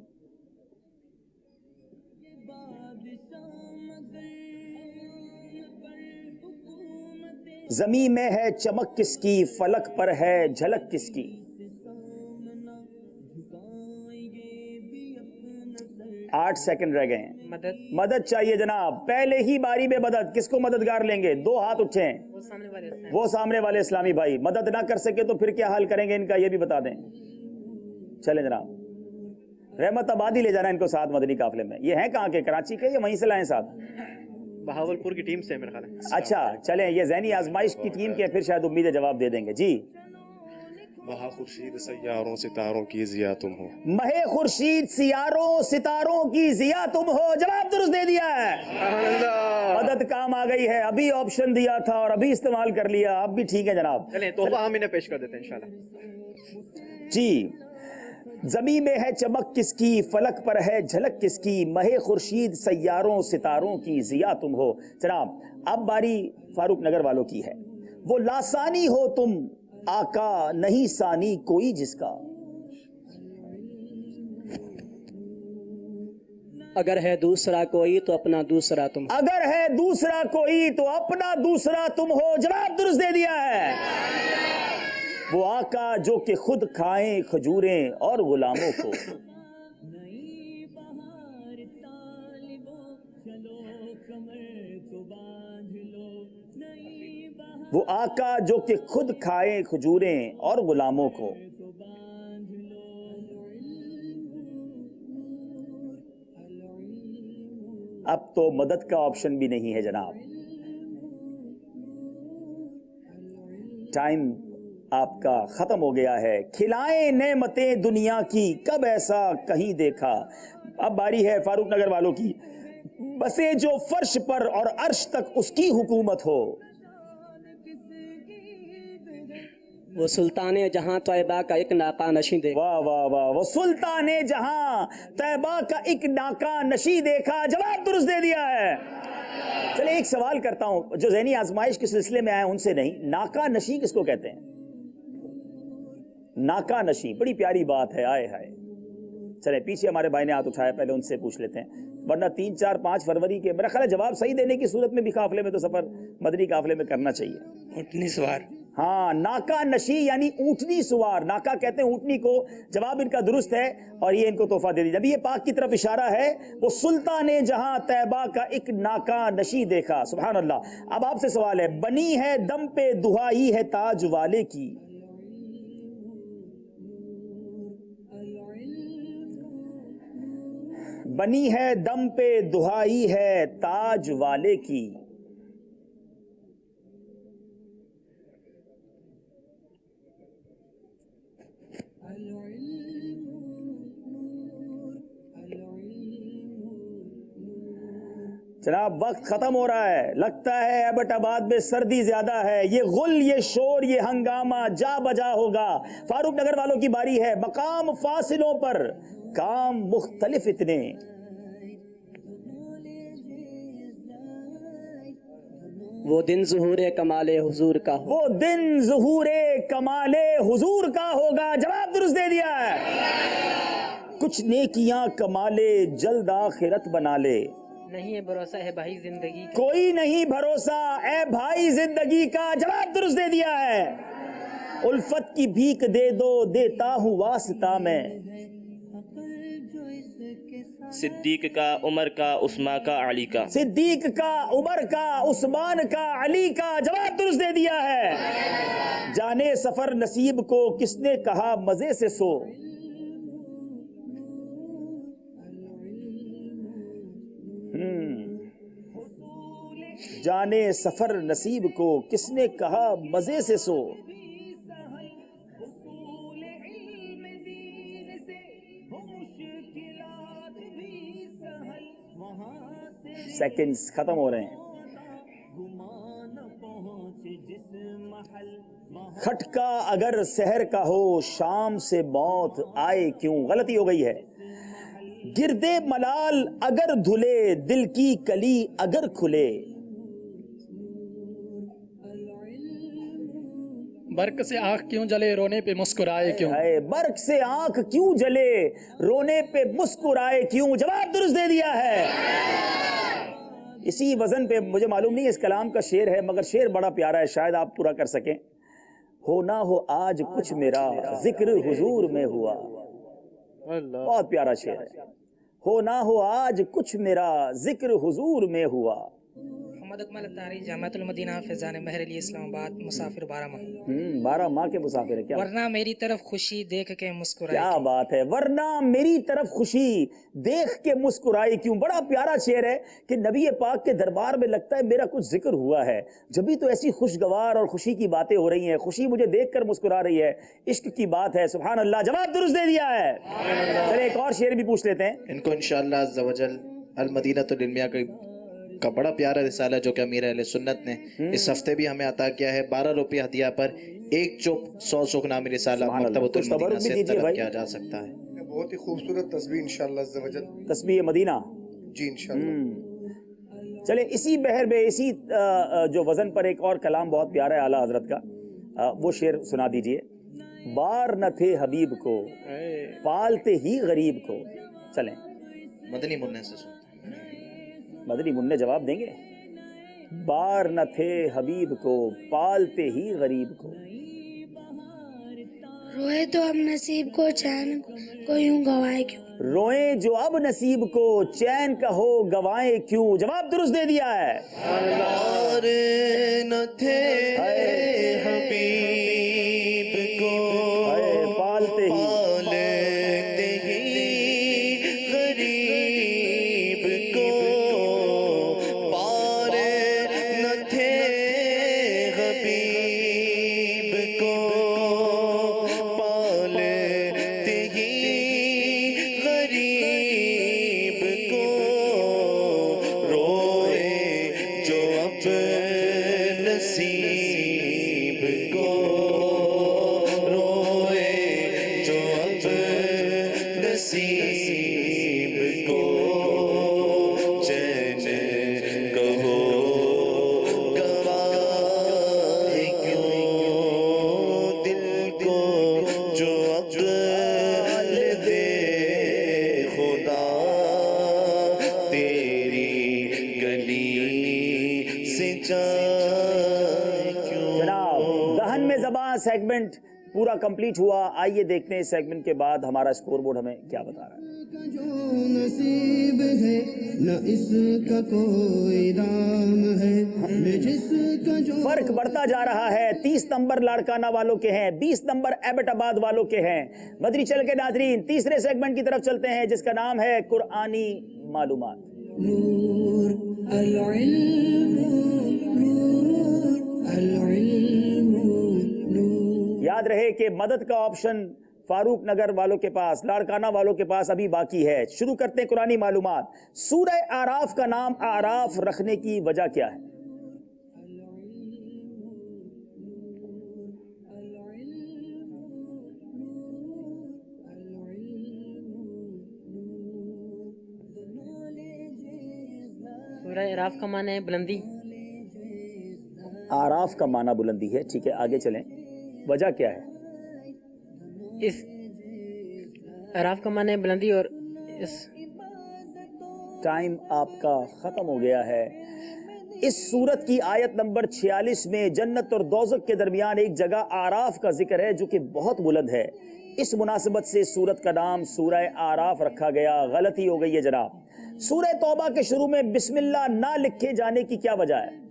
زمین میں ہے چمک کس کی، فلک پر ہے جھلک کس کی؟ 8 سیکنڈ رہ گئے ہیں. مدد مدد چاہیے جناب, پہلے ہی باری میں مدد. کس کو مددگار لیں گے؟ 2 ہاتھ اٹھے ہیں. وہ سامنے والے اسلامی بھائی. مدد نہ کر سکے تو پھر کیا حال کریں گے ان کا, یہ بھی بتا دیں. چلیں جناب, رحمت آبادی لے جانا ان کو ساتھ مدنی قافلے میں. یہ ہیں کہاں کے؟ کراچی کے یا وہیں سے لائیں ساتھ؟ بہاولپور کی ٹیم سے میرے خیال ہے. اچھا چلیں, یہ ذہنی آزمائش کی ٹیم کے, پھر شاید امید ہے جواب دے دیں گے. جی. مہا خورشید سیاروں ستاروں کی ضیا تم ہو. مہے خورشید سیاروں ستاروں کی ضیا تم ہو. جواب درست دے دیا ہے. مدد کام آ گئی ہے. ابھی آپشن دیا تھا اور ابھی استعمال کر لیا. اب بھی ٹھیک ہے جناب. چلیں تحفہ ہم انہیں پیش کر دیتے ہیں انشاءاللہ. جی. زمین میں ہے چمک کس کی, فلک پر ہے جھلک کس کی, مہے خورشید سیاروں ستاروں کی ضیا تم ہو. جناب اب باری فاروق نگر والوں کی ہے. وہ لاسانی ہو تم آقا, نہیں ثانی کوئی جس کا. اگر ہے دوسرا کوئی تو اپنا دوسرا تم. اگر ہے دوسرا کوئی تو اپنا دوسرا تم ہو. جواب درست دے دیا ہے. وہ آقا جو کہ خود کھائیں کھجوریں اور غلاموں کو. وہ آقا جو کہ خود کھائیں کھجوریں اور غلاموں کو. اب تو مدد کا آپشن بھی نہیں ہے جناب. ٹائم آپ کا ختم ہو گیا ہے. کھلائیں نعمتیں دنیا کی, کب ایسا کہیں دیکھا. اب باری ہے فاروق نگر والوں کی. بسے جو فرش پر اور عرش تک اس کی حکومت ہو. وہ سلطان جہاں طیبہ کا ایک ناکا نشیں دیکھا. واہ واہ واہ. وہ سلطان جہاں طیبہ کا ایک ناکا نشیں دیکھا. جواب درست دے دیا ہے. چلے ایک سوال کرتا ہوں جو ذہنی آزمائش کے سلسلے میں آئے ان سے نہیں. ناکا نشیں کس کو کہتے ہیں؟ ناکا نشیں بڑی پیاری بات ہے. آئے ہائے. چلے پیچھے ہمارے بھائی نے ہاتھ اٹھایا, پہلے ان سے پوچھ لیتے ہیں, ورنہ 3, 4, 5 فروری کے میرا خیال ہے جواب صحیح دینے کی صورت میں بھی قافلے میں تو سفر مدنی قافلے میں کرنا چاہیے. اونٹنی سوار. ہاں, ناکا نشی یعنی اونٹنی سوار. ناکا کہتے ہیں اونٹنی کو. جواب ان کا درست ہے اور یہ ان کو تحفہ دے دیجیے. ابھی یہ پاک کی طرف اشارہ ہے. وہ سلطان نے جہاں طیبہ کا ایک ناکا نشی دیکھا. سبحان اللہ. اب آپ سے سوال ہے, بنی ہے دم پہ دہائی ہے تاج والے کی. بنی ہے دم پہ دہائی ہے تاج والے کی. جناب وقت ختم ہو رہا ہے. لگتا ہے ایبٹ آباد میں سردی زیادہ ہے. یہ غل, یہ شور, یہ ہنگامہ جا بجا ہوگا. فاروق نگر والوں کی باری ہے. مقام فاصلوں پر کام مختلف اتنے. وہ دن ظہور کمال حضور کا ہو. وہ دن ظہور کمال حضور کا ہوگا. جواب درست دے دیا ہے. کچھ نیکیاں کمالے جلد آخرت بنا لے. نہیں ہے بھروسہ ہے بھائی زندگی کا. کوئی نہیں بھروسہ اے بھائی زندگی کا. جواب درست دے دیا ہے. الفت کی بھیک دے دو, دیتا ہوں واسطہ میں. صدیق کا, عمر کا, عثمان کا, علی کا. صدیق کا, عمر کا, عثمان کا, علی کا. جواب درست دے دیا ہے. جانے سفر نصیب کو کس نے کہا مزے سے سو. جانے سفر نصیب کو کس نے کہا مزے سے سو. سیکنڈز ختم ہو رہے ہیں. کھٹکا اگر سحر کا ہو شام سے موت آئے کیوں. غلطی ہو گئی ہے. گردے ملال اگر دھلے دل کی کلی اگر کھلے. برق سے آنکھ کیوں جلے رونے پہ مسکرائے کیوں. برق سے آنکھ کیوں جلے رونے پہ مسکرائے کیوں. جواب درست دے دیا ہے. اسی وزن پہ مجھے معلوم نہیں اس کلام کا شعر ہے مگر شعر بڑا پیارا ہے, شاید آپ پورا کر سکیں. ہو نہ ہو آج کچھ میرا ذکر حضور میں ہوا. بہت پیارا شعر ہے. ہو نہ ہو آج کچھ میرا ذکر حضور میں ہوا. محمد اکمل اتاری جامعۃ المدینہ فیضان مہر علی اسلام آباد مسافر 12 ماہ. 12 ماہ کے مسافر ہے کیا؟ ورنہ میری طرف خوشی دیکھ کے مسکرائے. کیا بات ہے. ورنہ میری طرف خوشی دیکھ کے مسکرائی کیوں. بڑا پیارا شعر ہے کہ نبی پاک کے دربار میں لگتا ہے میرا کچھ ذکر ہوا ہے, جبھی تو ایسی خوشگوار اور خوشی کی باتیں ہو رہی ہیں, خوشی مجھے دیکھ کر مسکرا رہی ہے. عشق کی بات ہے. سبحان اللہ. جواب درست دے دیا ہے. چلے ایک اور شعر بھی پوچھ لیتے ہیں ان کو انشاءاللہ عز و جل المدینہ العلمیہ کا بڑا پیارا رسالہ جو کہ امیر اہل سنت نے اس ہفتے بھی ہمیں عطا کیا ہے. 12 روپے ہدیہ پر ایک چوپ 100 سخنامی رسالہ مکتبۃ المدینہ سے طلب کیا جا سکتا ہے. بہت ہی خوبصورت تسبیح انشاءاللہ عز و جل. تسبیح مدینہ جی انشاءاللہ. چلے اسی بحر میں اسی جو وزن پر ایک اور کلام بہت پیارا ہے اعلیٰ حضرت کا, وہ شعر سنا دیجئے. بار نہ تھے حبیب کو پالتے ہی غریب کو. چلیں مدنی منع سے سنتے ہیں. مدنی منع جواب دیں گے. بار نہ تھے حبیب کو پالتے ہی غریب کو. روئے تو اب نصیب کو چین کو یوں گوائے کیوں. روئیں جو اب نصیب کو چین کا ہو گوائیں کیوں. جواب درست دے دیا ہے. بار نہ تھے حبیب کو پالتے ہی سیگمنٹ پورا کمپلیٹ ہوا. آئیے دیکھتے ہیں اس سیگمنٹ کے بعد ہمارا اسکور بورڈ ہمیں کیا بتا رہا ہے. جو نصیب ہے نہ اس کا کوئی دام ہے, جس کا جو فرق بڑھتا جا رہا ہے. 30 نمبر لاڑکانہ والوں کے ہیں, 20 نمبر ایبٹ آباد والوں کے ہیں. مدنی چینل کے ناظرین تیسرے سیگمنٹ کی طرف چلتے ہیں جس کا نام ہے قرآنی معلومات. نور العلم نور العلم. یاد رہے کہ مدد کا آپشن فاروق نگر والوں کے پاس, لاڑکانہ والوں کے پاس ابھی باقی ہے. شروع کرتے ہیں قرآنی معلومات. سورہ اعراف کا نام اعراف رکھنے کی وجہ کیا ہے؟ سورہ اعراف کا معنی ہے بلندی. اعراف کا معنی بلندی ہے. ٹھیک ہے آگے چلیں. وجہ کیا ہے؟ اس اعراف کا معنی ہے بلندی اور اس ٹائم آپ کا ختم ہو گیا ہے. اس سورت کی آیت نمبر 46 میں جنت اور دوزخ کے درمیان ایک جگہ اعراف کا ذکر ہے جو کہ بہت بلند ہے. اس مناسبت سے سورت کا نام سورہ اعراف رکھا گیا. غلطی ہو گئی ہے جناب. سورہ توبہ کے شروع میں بسم اللہ نہ لکھے جانے کی کیا وجہ ہے؟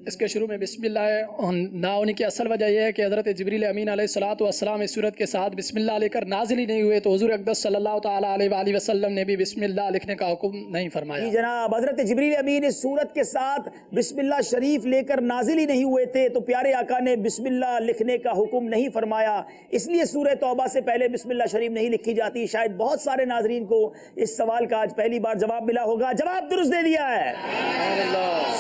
اس کے شروع میں بسم اللہ نہ ہونے کی اصل وجہ یہ ہے کہ حضرت جبریل امین علیہ الصلوۃ والسلام اس صورت کے ساتھ بسم اللہ لے کر نازل ہی نہیں ہوئے, تو حضور اقدس صلی اللہ تعالیٰ علیہ وآلہ وسلم نے بھی بسم اللہ لکھنے کا حکم نہیں فرمایا. جی جناب, حضرت جبریل امین اس صورت کے ساتھ بسم اللہ شریف لے کر نازل ہی نہیں ہوئے تھے, تو پیارے آقا نے بسم اللہ لکھنے کا حکم نہیں فرمایا. اس لیے سورہ توبہ سے پہلے بسم اللہ شریف نہیں لکھی جاتی. شاید بہت سارے ناظرین کو اس سوال کا آج پہلی بار جواب ملا ہوگا. جواب درست دے دیا ہے.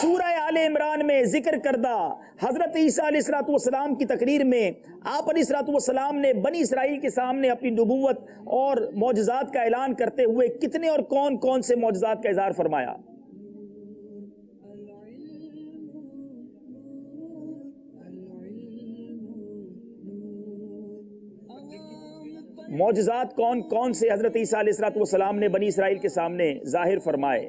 سورہ آل عمران میں ذکر کردہ حضرت عیسیٰ علیہ السلام کی تقریر میں آپ علیہ السلام نے بنی اسرائیل کے سامنے اپنی نبوت اور معجزات کا اعلان کرتے ہوئے کتنے اور کون کون سے معجزات کا اظہار فرمایا؟ معجزات کون کون سے حضرت عیسیٰ علیہ السلام نے بنی اسرائیل کے سامنے ظاہر فرمائے؟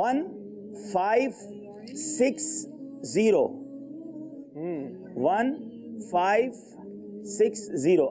1 5 6 0 1 5 6 0।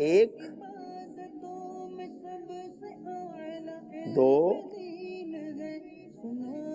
1 2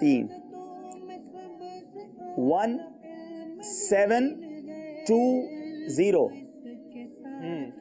3। 1 7 2 0।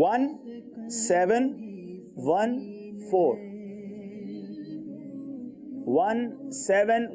1 7 1 4 1 7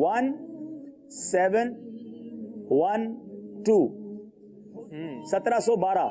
1 7 1 2 1712।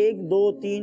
1 2 3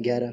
11।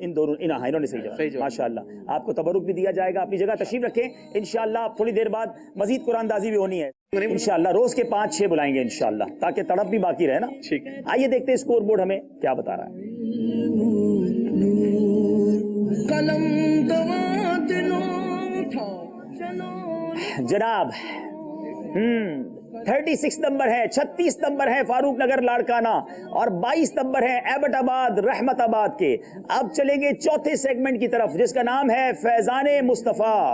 انہوں نے صحیح جواب ماشاءاللہ آپ کو تبرک بھی دیا جائے گا. اپنی جگہ تشریف رکھیں. انشاءاللہ تھوڑی دیر بعد مزید قرآن دازی بھی ہونی ہے انشاءاللہ. روز کے 5-6 بلائیں گے انشاءاللہ تاکہ تڑپ بھی باقی رہے نا. آئیے دیکھتے ہیں اسکور بورڈ ہمیں کیا بتا رہا ہے. جناب 36 نمبر ہے, 36 نمبر ہے فاروق نگر لاڑکانہ اور 22 نمبر ہے ایبٹ آباد رحمت آباد کے. اب چلیں گے چوتھے سیگمنٹ کی طرف جس کا نام ہے فیضان مصطفیٰ.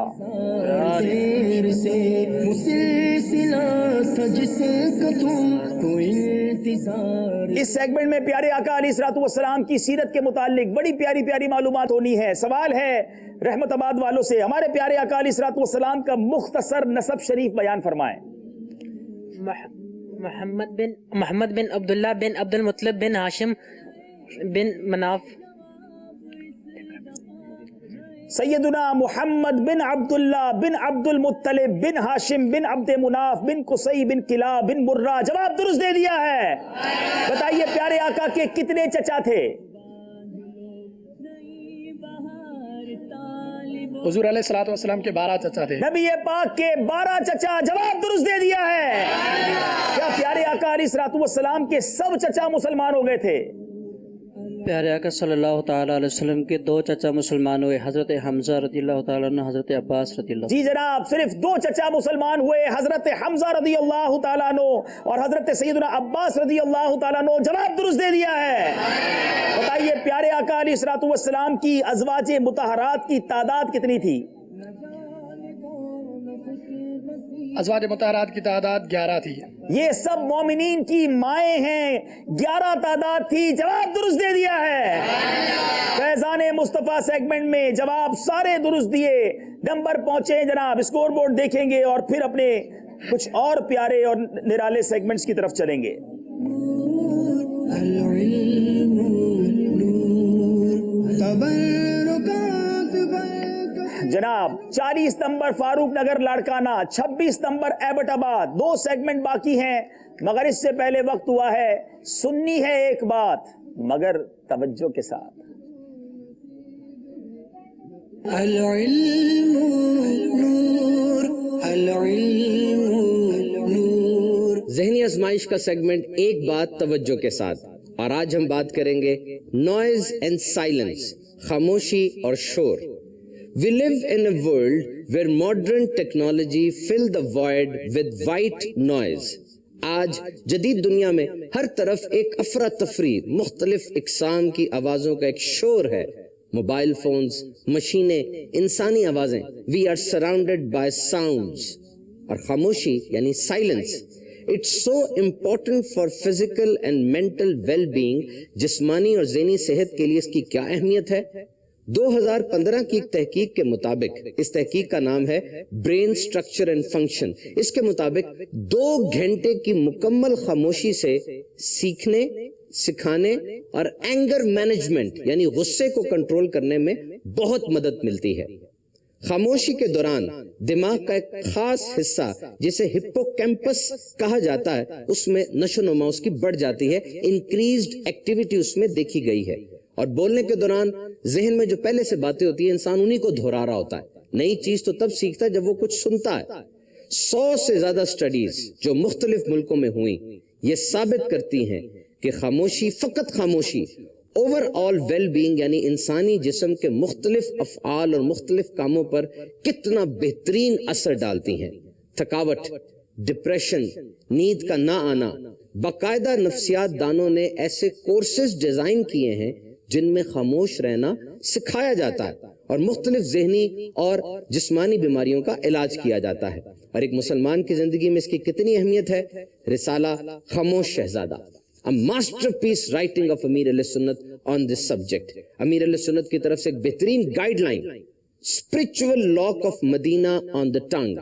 اس سیگمنٹ میں پیارے آقا علیہ الصلوۃ والسلام کی سیرت کے متعلق بڑی پیاری پیاری معلومات ہونی ہے. سوال ہے رحمت آباد والوں سے, ہمارے پیارے آقا علیہ الصلوۃ والسلام کا مختصر نسب شریف بیان فرمائیں. محمد بن عبداللہ بن عبد المطلب بن ہاشم بن مناف. سیدنا محمد بن عبداللہ بن عبد المطلب بن ہاشم بن عبد مناف بن قصی بن کلاب بن مرہ. جواب درست دے دیا ہے. بتائیے پیارے آقا کے کتنے چچا تھے؟ حضور علیہ الصلوۃ والسلام کے 12 چچا تھے. نبی پاک کے 12 چچا. جواب درست دے دیا ہے. کیا پیارے آقا علیہ الصلوۃ والسلام کے سب چچا مسلمان ہو گئے تھے؟ پیارے آقا صلی اللہ تعالیٰ علیہ وسلم کے 2 چچا مسلمان ہوئے, حضرت حمزہ رضی اللہ تعالیٰ عنہ, حضرت عباس رضی اللہ. جی جناب, صرف 2 چچا مسلمان ہوئے, حضرت حمزہ رضی اللہ تعالیٰ عنہ اور حضرت سیدنا عباس رضی اللہ تعالیٰ عنہ. جواب درست دے دیا ہے. بتائیے پیارے آقا علیہ الصلوۃ والسلام کی ازواج مطہرات کی تعداد کتنی تھی؟ ازواج مطہرات کی تعداد 11 تھی. یہ سب مومنین کی مائیں ہیں, 11 تعداد تھی. جواب درست دے دیا ہے. فیضان مصطفیٰ سیگمنٹ میں جواب سارے درست دیے, نمبر پہنچے جناب. اسکور بورڈ دیکھیں گے اور پھر اپنے کچھ اور پیارے اور نرالے سیگمنٹس کی طرف چلیں گے. جناب 40 نمبر فاروق نگر لاڑکانہ, 26 نمبر ایبٹ آباد. 2 سیگمنٹ باقی ہیں مگر اس سے پہلے وقت ہوا ہے سننی ہے ایک بات مگر توجہ کے ساتھ. العلم نور العلم نور. ذہنی آزمائش کا سیگمنٹ ایک بات توجہ کے ساتھ, اور آج ہم بات کریں گے نوائز اینڈ سائلنس, خاموشی اور شور. We live in a world where modern technology fill the void with white noise. آج جدید دنیا میں ہر طرف ایک افراتفری, مختلف اقسام کی آوازوں کا ایک شور ہے. موبائل فونز, مشینیں, انسانی آوازیں. We are surrounded by sounds. اور خاموشی یعنی silence, it's so important for physical and mental well-being. جسمانی اور ذہنی صحت کے لیے اس کی کیا اہمیت ہے؟ 2015 کی ایک تحقیق کے مطابق, اس تحقیق کا نام ہے برین سٹرکچر اینڈ فنکشن, اس کے مطابق 2 گھنٹے کی مکمل خاموشی سے سیکھنے, سکھانے اور اینگر مینجمنٹ یعنی غصے کو کنٹرول کرنے میں بہت مدد ملتی ہے. خاموشی کے دوران دماغ کا ایک خاص حصہ جسے ہپوکیمپس کہا جاتا ہے, اس میں نشو و نما اس کی بڑھ جاتی ہے. انکریزڈ ایکٹیویٹی اس میں دیکھی گئی ہے. اور بولنے کے دوران ذہن میں جو پہلے سے باتیں ہوتی ہیں انسان انہی کو دہرا رہا ہوتا ہے. نئی چیز تو تب سیکھتا ہے جب وہ کچھ سنتا ہے. 100 سے زیادہ سٹڈیز جو مختلف ملکوں میں ہوئیں یہ ثابت کرتی ہیں کہ خاموشی, فقط خاموشی, اوور آل ویل بینگ یعنی انسانی جسم کے مختلف افعال اور مختلف کاموں پر کتنا بہترین اثر ڈالتی ہیں. تھکاوٹ, ڈپریشن, نیند کا نہ آنا. باقاعدہ نفسیات دانوں نے ایسے کورسز ڈیزائن کیے ہیں جن میں خاموش رہنا سکھایا جاتا ہے اور مختلف ذہنی اور جسمانی بیماریوں کا علاج کیا جاتا ہے. اور ایک مسلمان کی زندگی میں اس کی کتنی اہمیت ہے. رسالہ خاموش شہزادہ, a masterpiece writing of امیر علیہ سنت on this subject. امیر علیہ سنت کی طرف سے ایک بہترین guideline, spiritual lock of Medina on the tongue,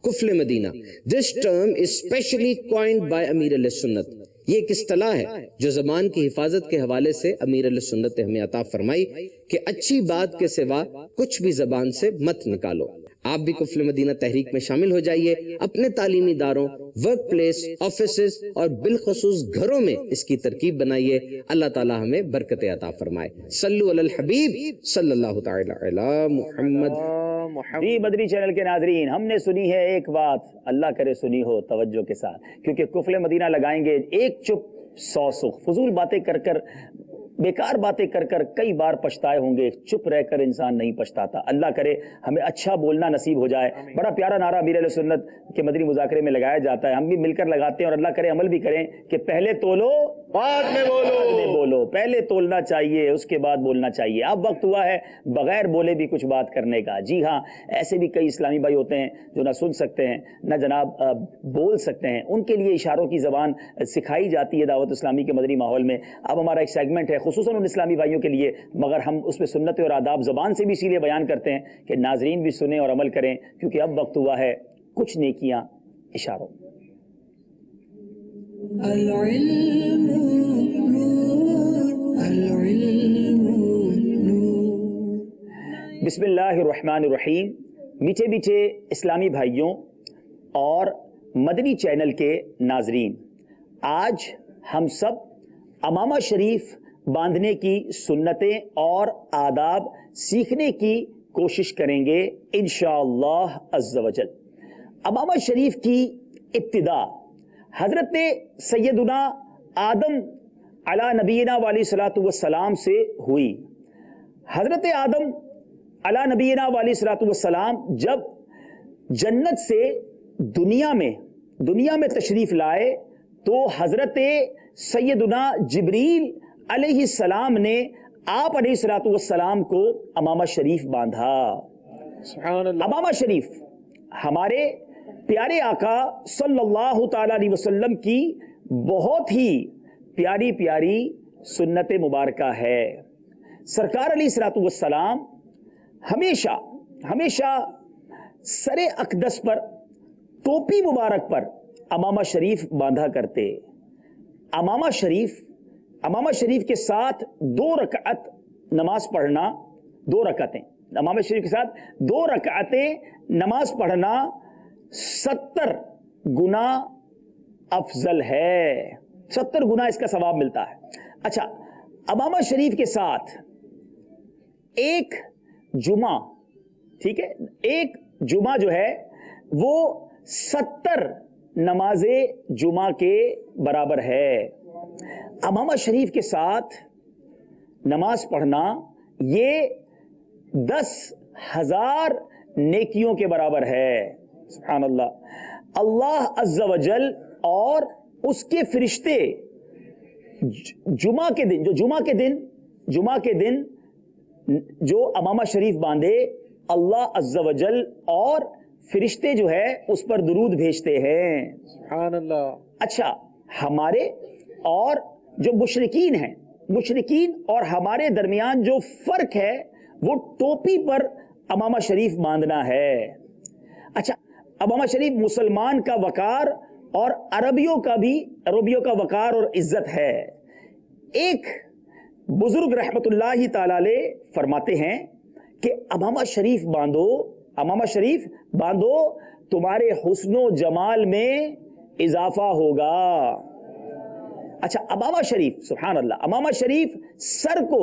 کفل مدینہ. This term is specially coined by امیر علیہ سنت. یہ ایک اصطلاح ہے جو زبان کی حفاظت کے حوالے سے امیر علیہ سنت نے ہمیں عطا فرمائی کہ اچھی بات کے سوا کچھ بھی زبان سے مت نکالو. آپ بھی قفل مدینہ تحریک میں شامل ہو جائیے، اپنے تعلیمی اداروں، ورک پلیس، آفیسز اور بالخصوص گھروں میں اس کی ترکیب بنائیے۔ اللہ تعالی ہمیں برکت عطا فرمائے۔ صلو علی الحبیب صلی اللہ تعالی علی محمد۔ جی مدنی چینل کے ناظرین، ہم نے سنی ہے ایک بات، اللہ کرے سنی ہو توجہ کے ساتھ، کیونکہ قفل مدینہ لگائیں گے ایک چپ 100 سخ، فضول باتیں کر کر، بیکار باتیں کر کر کئی بار پچھتائے ہوں گے، چپ رہ کر انسان نہیں پچھتاتا۔ اللہ کرے ہمیں اچھا بولنا نصیب ہو جائے۔ بڑا پیارا نعرہ امیر اہل سنت کے مدنی مذاکرے میں لگایا جاتا ہے، ہم بھی مل کر لگاتے ہیں، اور اللہ کرے عمل بھی کریں کہ پہلے تولو بعد میں بولو، پہلے تولنا چاہیے اس کے بعد بولنا چاہیے۔ اب وقت ہوا ہے بغیر بولے بھی کچھ بات کرنے کا۔ جی ہاں، ایسے بھی کئی اسلامی بھائی ہوتے ہیں جو نہ سن سکتے ہیں نہ جناب بول سکتے ہیں، ان کے لیے اشاروں کی زبان سکھائی جاتی ہے دعوت اسلامی کے مدنی ماحول میں۔ اب ہمارا ایک سیگمنٹ ہے خصوصاً ان اسلامی بھائیوں کے لیے، مگر ہم اس میں سنت اور آداب زبان سے بھی اسی لیے بیان کرتے ہیں کہ ناظرین بھی سنیں اور عمل کریں، کیونکہ اب وقت ہوا ہے کچھ نیکیاں اشاروں۔ العلم نور، العلم نور۔ بسم اللہ الرحمن الرحیم۔ میٹھے میٹھے اسلامی بھائیوں اور مدنی چینل کے ناظرین، آج ہم سب امامہ شریف باندھنے کی سنتیں اور آداب سیکھنے کی کوشش کریں گے انشاءاللہ عز و جل۔ امامہ شریف کی ابتدا حضرت سیدنا آدم علی نبینا علیہ الصلوۃ والسلام سے ہوئی۔ حضرت آدم علی نبینا علیہ الصلوۃ والسلام جب جنت سے دنیا میں تشریف لائے تو حضرت سیدنا جبریل علیہ السلام نے آپ علیہ الصلوۃ والسلام کو امامہ شریف باندھا۔ سبحان اللہ۔ امامہ شریف ہمارے پیارے آقا صلی اللہ تعالی علیہ وسلم کی بہت ہی پیاری پیاری سنت مبارکہ ہے۔ سرکار علیہ الصلوۃ والسلام ہمیشہ سر اقدس پر، ٹوپی مبارک پر امامہ شریف باندھا کرتے۔ امامہ شریف کے ساتھ 2 رکعت نماز پڑھنا، 2 رکعتیں امامہ شریف کے ساتھ 2 رکعتیں نماز پڑھنا 70 گنا افضل ہے، 70 گنا اس کا ثواب ملتا ہے۔ اچھا، امامہ شریف کے ساتھ ایک جمعہ، ٹھیک ہے، ایک جمعہ جو ہے وہ 70 نماز جمعہ کے برابر ہے۔ امامہ شریف کے ساتھ نماز پڑھنا یہ 10,000 نیکیوں کے برابر ہے۔ سبحان اللہ۔ اللہ عز و جل اور اس کے فرشتے جمعہ کے دن جو امامہ شریف باندھے، اللہ عز و جل اور فرشتے جو ہے اس پر درود بھیجتے ہیں۔ سبحان اللہ۔ اچھا، ہمارے اور جو مشرکین اور ہمارے درمیان جو فرق ہے وہ ٹوپی پر امامہ شریف باندھنا ہے۔ اچھا، امامہ شریف مسلمان کا وقار اور عربیوں کا وقار اور عزت ہے۔ ایک بزرگ رحمت اللہ تعالی علیہ فرماتے ہیں کہ امامہ شریف باندھو تمہارے حسن و جمال میں اضافہ ہوگا۔ اچھا، امامہ شریف، سبحان اللہ، امامہ شریف سر کو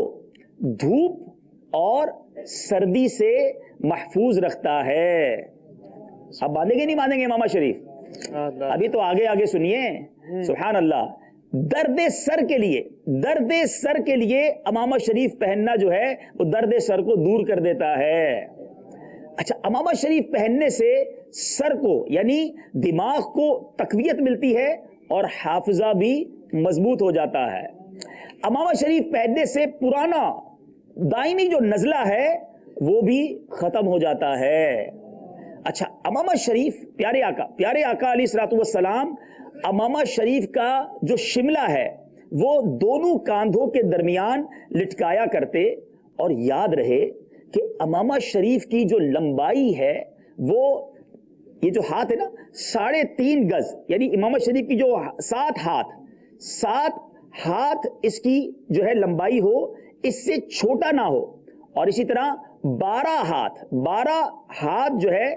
دھوپ اور سردی سے محفوظ رکھتا ہے۔ اب باندھیں گے نہیں باندھیں گے امامہ شریف؟ ابھی تو آگے سنیے۔ سبحان اللہ۔ درد سر کے لیے امامہ شریف پہننا جو ہے وہ درد سر کو دور کر دیتا ہے۔ اچھا، امامہ شریف پہننے سے سر کو یعنی دماغ کو تقویت ملتی ہے اور حافظہ بھی مضبوط ہو جاتا ہے۔ امامہ شریف پہننے سے پرانا دائمی جو نزلہ ہے وہ بھی ختم ہو جاتا ہے۔ اچھا، امامہ شریف پیارے آقا علیہ الصلوۃ والسلام امامہ شریف کا جو شملہ ہے وہ دونوں کاندھوں کے درمیان لٹکایا کرتے، اور یاد رہے کہ امامہ شریف کی جو لمبائی ہے وہ یہ جو ہاتھ ہے نا 3.5 گز، یعنی امامہ شریف کی جو 7 ہاتھ اس کی جو ہے لمبائی ہو، اس سے چھوٹا نہ ہو، اور اسی طرح 12 ہاتھ جو ہے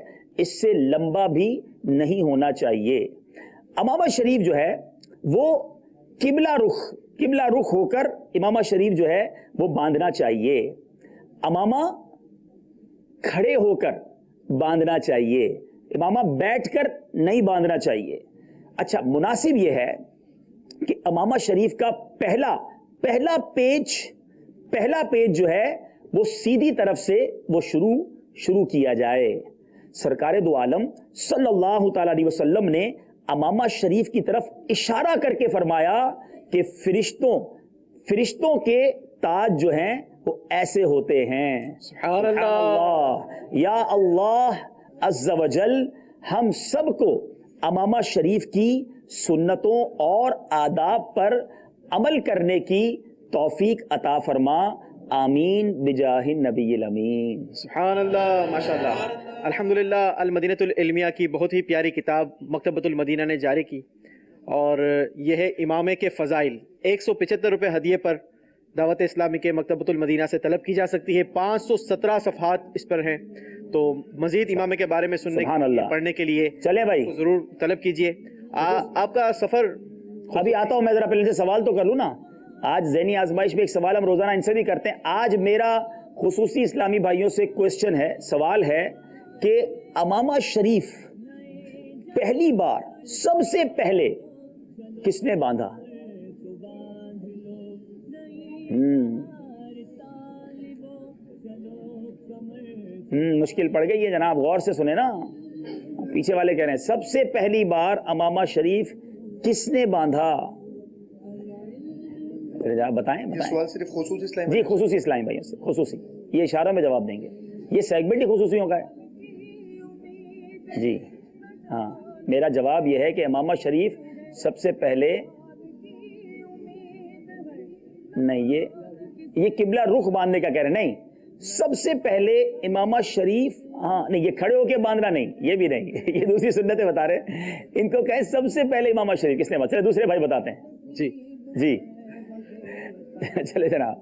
اس سے لمبا بھی نہیں ہونا چاہیے. امامہ شریف جو ہے وہ قبلہ رخ ہو کر امامہ شریف جو ہے وہ باندھنا چاہیے. امامہ کھڑے ہو کر باندھنا چاہیے. امامہ بیٹھ کر نہیں باندھنا چاہیے. اچھا مناسب یہ ہے کہ امامہ شریف کا پہلا پیج جو ہے وہ سیدھی طرف سے وہ شروع کیا جائے. سرکار دو عالم صلی اللہ تعالی علیہ وسلم نے امامہ شریف کی طرف اشارہ کر کے فرمایا کہ فرشتوں کے تاج جو ہیں وہ ایسے ہوتے ہیں. سبحان اللہ. یا اللہ عز و جل ہم سب کو امامہ شریف کی سنتوں اور آداب پر عمل کرنے کی توفیق عطا فرما. آمین بجاہ النبی الامین. سبحان اللہ ماشاء اللہ. الحمدللہ المدینۃ العلمیہ کی بہت ہی پیاری کتاب مکتبۃ المدینہ نے جاری کی اور یہ ہے امامے کے فضائل. 175 روپے ہدیے پر دعوت اسلامی کے مکتبۃ المدینہ سے طلب کی جا سکتی ہے. 517 صفحات اس پر ہیں. تو مزید امامے کے بارے میں سننے پڑھنے کے لیے چلیں بھائی ضرور طلب کیجئے. آپ کا سفر ابھی آتا ہوں. میں ذرا پہلے سے سوال تو کر لوں نا. آج ذہنی آزمائش میں ایک سوال ہم روزانہ ان سے بھی کرتے ہیں. آج میرا خصوصی اسلامی بھائیوں سے کوئسچن ہے, سوال ہے کہ امامہ شریف پہلی بار سب سے پہلے کس نے باندھا؟ مشکل پڑ گئی ہے جناب, غور سے سنیں نا. پیچھے والے کہہ رہے ہیں سب سے پہلی بار امامہ شریف کس نے باندھا؟ بتائیں. سوال صرف خصوصی اسلامی جی خصوصی اسلامی بھائیوں سے, خصوصی. یہ اشارہ میں جواب دیں گے. یہ سیگمنٹ ہی خصوصیوں کا ہے. جی ہاں, میرا جواب یہ ہے کہ امامہ شریف سب سے پہلے نہیں, یہ قبلہ رخ باندھنے کا کہہ رہے ہیں. نہیں, سب سے پہلے امامہ شریف, ہاں نہیں, یہ کھڑے ہو کے باندھنا نہیں, یہ بھی نہیں, یہ دوسری سنتیں بتا رہے ہیں. ان کو کہیں سب سے پہلے امامہ شریف کس نے باندھا. دوسرے بھائی بتاتے ہیں. جی چلے جناب.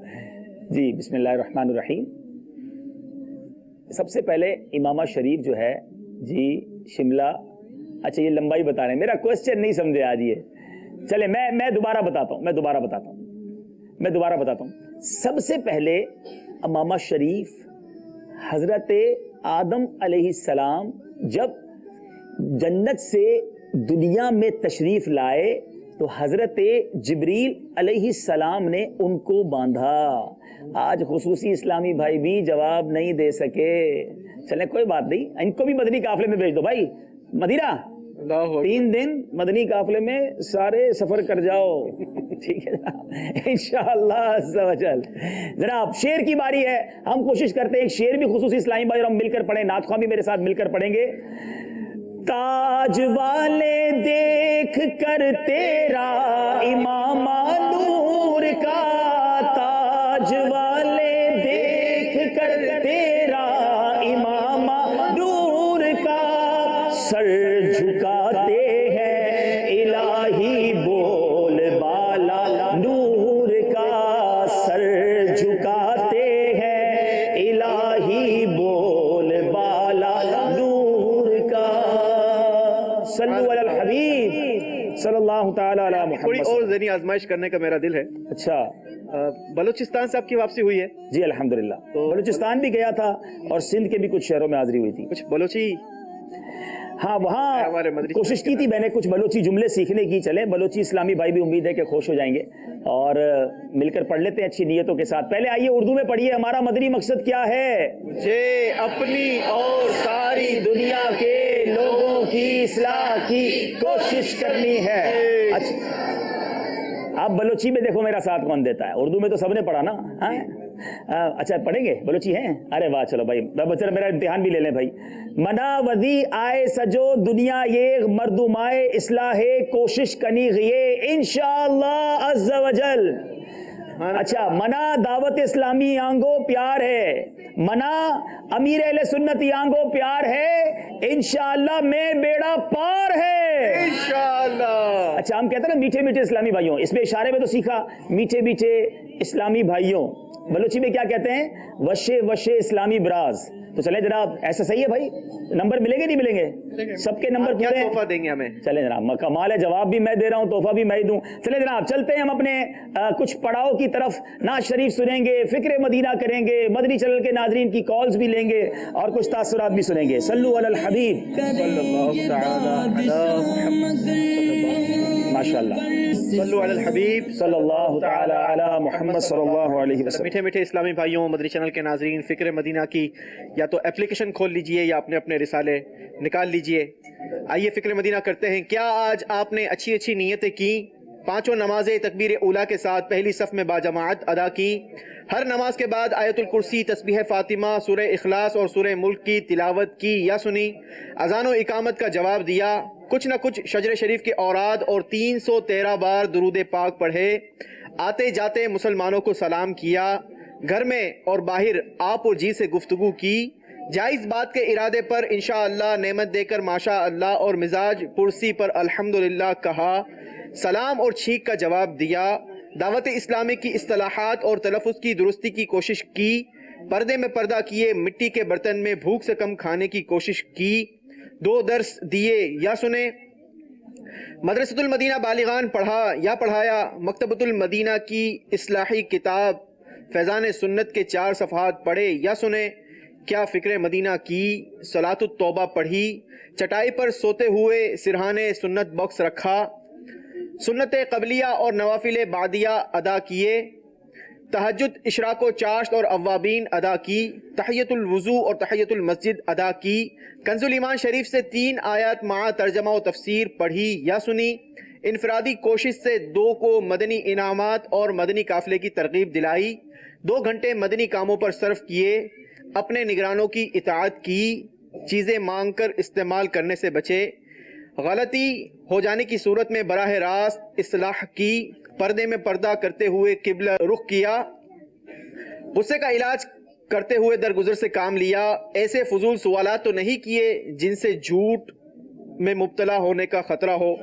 جی بسم اللہ الرحمن الرحیم. سب سے پہلے امامہ شریف جو ہے جی شملہ. اچھا یہ لمبائی بتا رہے ہیں, میرا کوئسچن نہیں سمجھے آج. یہ چلے میں دوبارہ بتاتا ہوں. سب سے پہلے امامہ شریف حضرت آدم علیہ السلام جب جنت سے دنیا میں تشریف لائے تو حضرت جبریل علیہ السلام نے ان کو باندھا. آج خصوصی اسلامی بھائی بھی جواب نہیں دے سکے. چلیں کوئی بات نہیں, ان کو بھی مدنی قافلے میں بھیج دو بھائی. مدینہ 3 دن مدنی قافلے میں سارے سفر کر جاؤ. ٹھیک ہے جناب انشاءاللہ عز و جل. جناب شعر کی باری ہے. ہم کوشش کرتے ہیں ایک شعر بھی خصوصی اسلامی بھائی اور ہم مل کر پڑھیں. نعت خواہ بھی میرے ساتھ مل کر پڑھیں گے. تاج والے دیکھ کر تیرا امامہ نور کا, تاج والے دیکھ کر تیرا امامہ نور کا, سر جھکاتے ہیں الہی بول بالا نور کا, سر جھکاتے ہیں الہی بول بالا نور کا. صلو علی الحبیب صلی اللہ تعالی علی محمد. تھوڑی اور ذہنی آزمائش کرنے کا میرا دل ہے. اچھا بلوچستان سے آپ کی واپسی ہوئی ہے؟ جی الحمدللہ. بلوچستان بھی گیا تھا اور سندھ کے بھی کچھ شہروں میں حاضری ہوئی تھی. کچھ بلوچی ہاں وہاں کوشش کی تھی میں نے کچھ بلوچی جملے سیکھنے کی. چلیں بلوچی اسلامی بھائی بھی امید ہے کہ خوش ہو جائیں گے اور مل کر پڑھ لیتے ہیں اچھی نیتوں کے ساتھ. پہلے آئیے اردو میں پڑھیے. ہمارا مدنی مقصد کیا ہے؟ مجھے اپنی اور ساری دنیا کے لوگوں کی اصلاح کی کوشش کرنی ہے. آپ بلوچی میں دیکھو میرا ساتھ کون دیتا ہے. اردو میں تو سب نے پڑھا نا. اچھا پڑھیں گے بلوچی ہیں؟ ارے واہ چلو بھائی بچہ میرا امتحان بھی لے لیں بھائی. منا ودی آئے سجو دنیا یہ مردمائے اصلاح کوشش کنی غیے انشاءاللہ عز و جل. اچھا منا دعوت اسلامی آنگو پیار ہے, منا امیر اہل سنت آنگو پیار ہے, انشاءاللہ میں بیڑا پار ہے انشاءاللہ. اچھا ہم کہتے ہیں نا میٹھے میٹھے اسلامی بھائیوں, اس میں اشارے میں تو سیکھا میٹھے میٹھے اسلامی بھائیوں, بلوچی میں کیا کہتے ہیں, وشے وشے اسلامی براز. تو چلیں جناب, ایسا صحیح ہے بھائی, نمبر ملیں گے نہیں ملیں گے؟ سب کے نمبر کیا پورے تحفہ دیں گے ہمیں؟ چلیں جناب, کمال ہے, جواب بھی میں دے رہا ہوں, تحفہ بھی میں دوں. چلیں جناب چلتے ہیں ہم اپنے کچھ پڑاؤ کی طرف. نعت شریف سنیں گے, فکر مدینہ کریں گے, مدنی چینل کے ناظرین کی کالز بھی لیں گے, اور کچھ تاثرات بھی سنیں گے. صلو علی الحبیب صلی اللہ تعالی علی محمد, ماشاءاللہ صلو علی الحبیب صلی اللہ تعالی علی محمد صلی اللہ علیہ وسلم. میٹھے میٹھے اسلامی بھائیوں, مدنی چینل کے ناظرین, فکر مدینہ کی یا تو اپلیکیشن کھول لیجئے یا اپنے اپنے رسالے نکال لیجئے. آئیے فکر مدینہ کرتے ہیں. کیا آج آپ نے اچھی اچھی نیتیں کی؟ پانچوں نمازیں تکبیر اولیٰ کے ساتھ پہلی صف میں باجماعت ادا کی. ہر نماز کے بعد آیت الکرسی, تسبیح فاطمہ, سورہ اخلاص اور سورہ ملک کی تلاوت کی یا سنی. اذان و اقامت کا جواب دیا. کچھ نہ کچھ شجر شریف کے اوراد اور 313 بار درود پاک پڑھے. آتے جاتے مسلمانوں کو سلام کیا. گھر میں اور باہر آپ اور جی سے گفتگو کی. جائز بات کے ارادے پر انشاءاللہ نعمت دے کر ماشاء اللہ اور مزاج پرسی پر الحمدللہ کہا. سلام اور چھینک کا جواب دیا. دعوت اسلامی کی اصطلاحات اور تلفظ کی درستی کی کوشش کی. پردے میں پردہ کیے, مٹی کے برتن میں بھوک سے کم کھانے کی کوشش کی. 2 درس دیے یا سنے. مدرسۃ المدینہ بالغان پڑھا یا پڑھایا. مکتبۃ المدینہ کی اصلاحی کتاب فیضان سنت کے 4 صفحات پڑھے یا سنے. کیا فکر مدینہ کی صلاۃ التوبہ پڑھی. چٹائی پر سوتے ہوئے سرہانے سنت باکس رکھا. سنت قبلیہ اور نوافل بعدیہ ادا کیے. تہجد, اشراق و چاشت اور اوابین ادا کی. تحیت الوضو اور تحیت المسجد ادا کی. کنز الایمان شریف سے 3 آیات مع ترجمہ و تفسیر پڑھی یا سنی. انفرادی کوشش سے 2 کو مدنی انعامات اور مدنی قافلے کی ترغیب دلائی. 2 گھنٹے مدنی کاموں پر صرف کیے. اپنے نگرانوں کی اطاعت کی. چیزیں مانگ کر استعمال کرنے سے بچے. غلطی ہو جانے کی صورت میں براہ راست اصلاح کی. پردے میں پردہ کرتے ہوئے قبلہ رخ کیا. غصے کا علاج کرتے ہوئے درگزر سے کام لیا. ایسے فضول سوالات تو نہیں کیے جن سے جھوٹ میں مبتلا ہونے کا خطرہ ہو.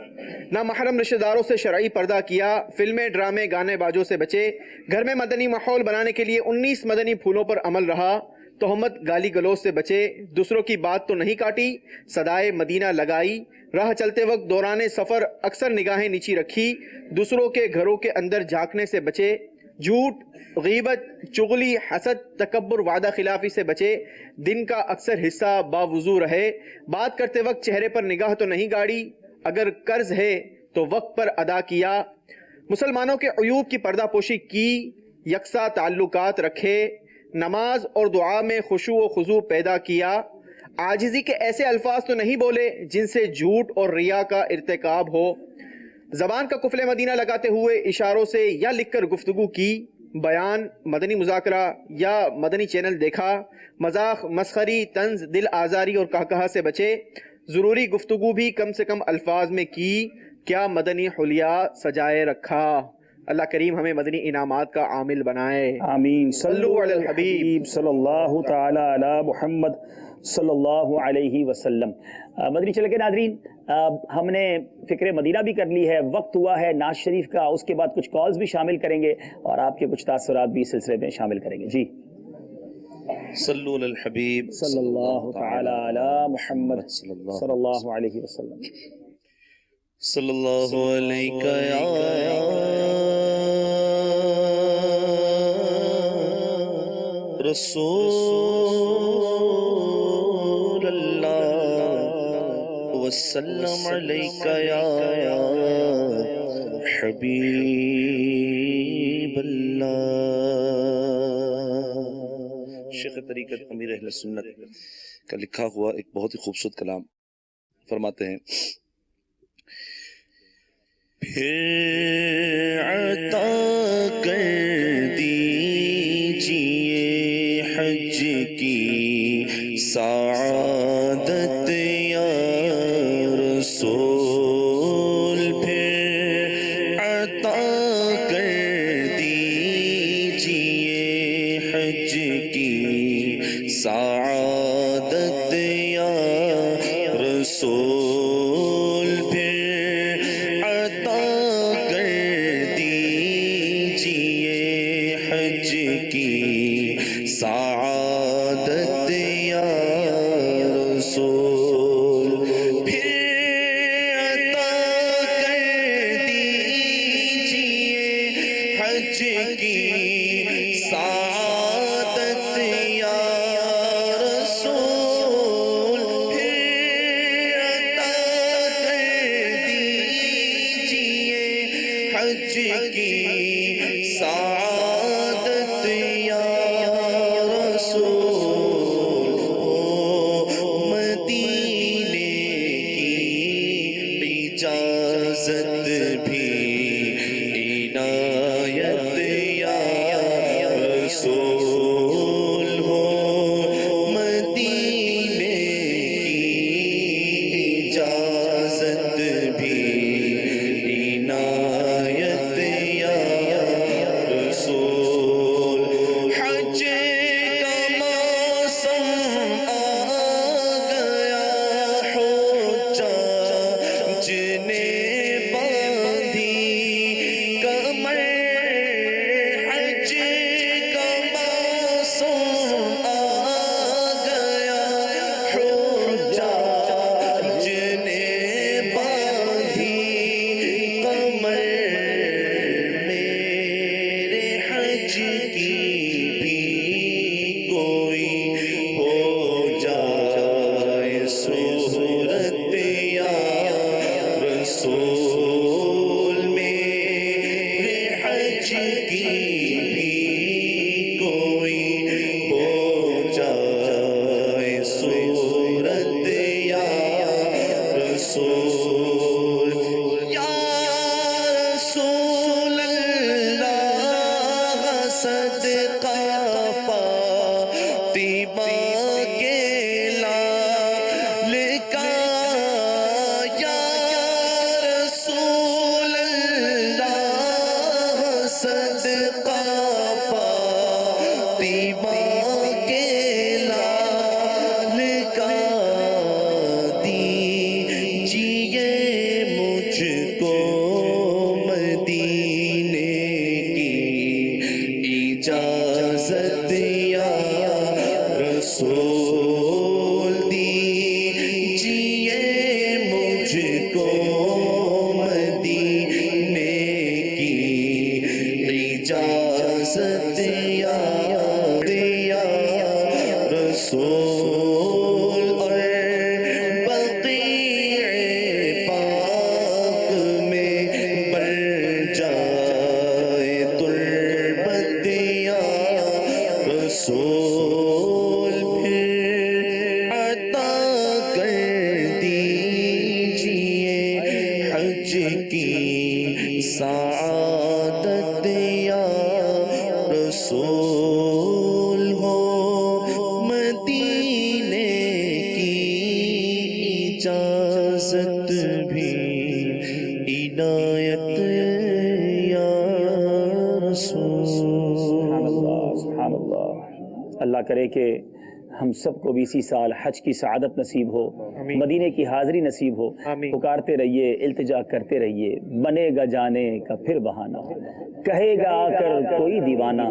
نہ محرم رشتہ داروں سے شرعی پردہ کیا. فلمیں, ڈرامے, گانے بازوں سے بچے. گھر میں مدنی ماحول بنانے کے لیے 19 مدنی پھولوں پر عمل رہا. تہمت, گالی گلوچ سے بچے. دوسروں کی بات تو نہیں کاٹی. صدائے مدینہ لگائی. راہ چلتے وقت دوران سفر اکثر نگاہیں نیچی رکھی. دوسروں کے گھروں کے اندر جھانکنے سے بچے. جھوٹ, غیبت, چغلی, حسد, تکبر, وعدہ خلافی سے بچے. دن کا اکثر حصہ باوضو رہے. بات کرتے وقت چہرے پر نگاہ تو نہیں گاڑی. اگر قرض ہے تو وقت پر ادا کیا. مسلمانوں کے عیوب کی پردہ پوشی کی. یکساں تعلقات رکھے. نماز اور دعا میں خشوع و خضوع پیدا کیا. عاجزی کے ایسے الفاظ تو نہیں بولے جن سے جھوٹ اور ریا کا ارتکاب ہو. زبان کا قفل مدینہ لگاتے ہوئے اشاروں سے یا لکھ کر گفتگو کی. بیان, مدنی مذاکرہ یا مدنی چینل دیکھا. مذاق, مسخری, طنز, دل آزاری اور کہکہا سے بچے. ضروری گفتگو بھی کم سے کم الفاظ میں کی. کیا مدنی حلیہ سجائے رکھا. اللہ کریم ہمیں مدنی انعامات کا عامل بنائے. آمین. صلو علی الحبیب صلی اللہ تعالی علی محمد صلی اللہ علیہ وسلم. مدنی چینل کے ناظرین, ہم نے فکر مدینہ بھی کر لی ہے. وقت ہوا ہے نعت شریف کا. اس کے بعد کچھ کالز بھی شامل کریں گے اور آپ کے کچھ تاثرات بھی اس سلسلے میں شامل کریں گے. جی صلو علی الحبیب صلی اللہ تعالی علی محمد صلی اللہ علیہ وسلم. صلی اللہ علیہ رسول اللہ وسلم علیک یا حبیب اللہ. شیخ طریقت امیر اہل سنت کا لکھا ہوا ایک بہت ہی خوبصورت کلام فرماتے ہیں. پھر عطا کر دیجئے حج کی سعادت یا رسول. پھر عطا کر دیجئے حج کی سعادت یا رسول پھر عطا کر دیجئے حج کی سعادت یا رسول پھر عطا کر دیجئے حج کی سعادت یا رسول مدینے کی اجازت بھی عنایت یا رسول ہو مدینے کی اجازت بھی عنایت یا رسول حج کا موسم آ گیا حجاج نے باندھی کمر حج کا موسم آ گیا حجاج نے باندھی کمر میرے حج کی بھی کوئی ہو جائے صورت یا رسول میرے حج کی بھی کوئی ہو جائے صورت یا رسول یا رسول اللہ صدقہ فاطمہ کے لال کا یا رسول اللہ صدقہ فاطمہ کے لال کا دیجئے مجھ کو مدینے کی اجازت یا رسول دیجئے مجھ کو مدینے کی اجازت یا رسول اور بقیع پاک میں بر جائے تربت یا رسول پھر عطا کر دیجئے حج کی سعادت یا رسول ہو مدینے کی اجازت بھی عنایت یا رسول سبحان اللہ اللہ کرے کہ ہم سب کو بھی اسی سال حج کی سعادت نصیب ہو مدینے کی حاضری نصیب ہو پکارتے رہیے التجا کرتے رہیے بنے گا جانے کا پھر بہانہ کہے گا آ کر کوئی دیوانہ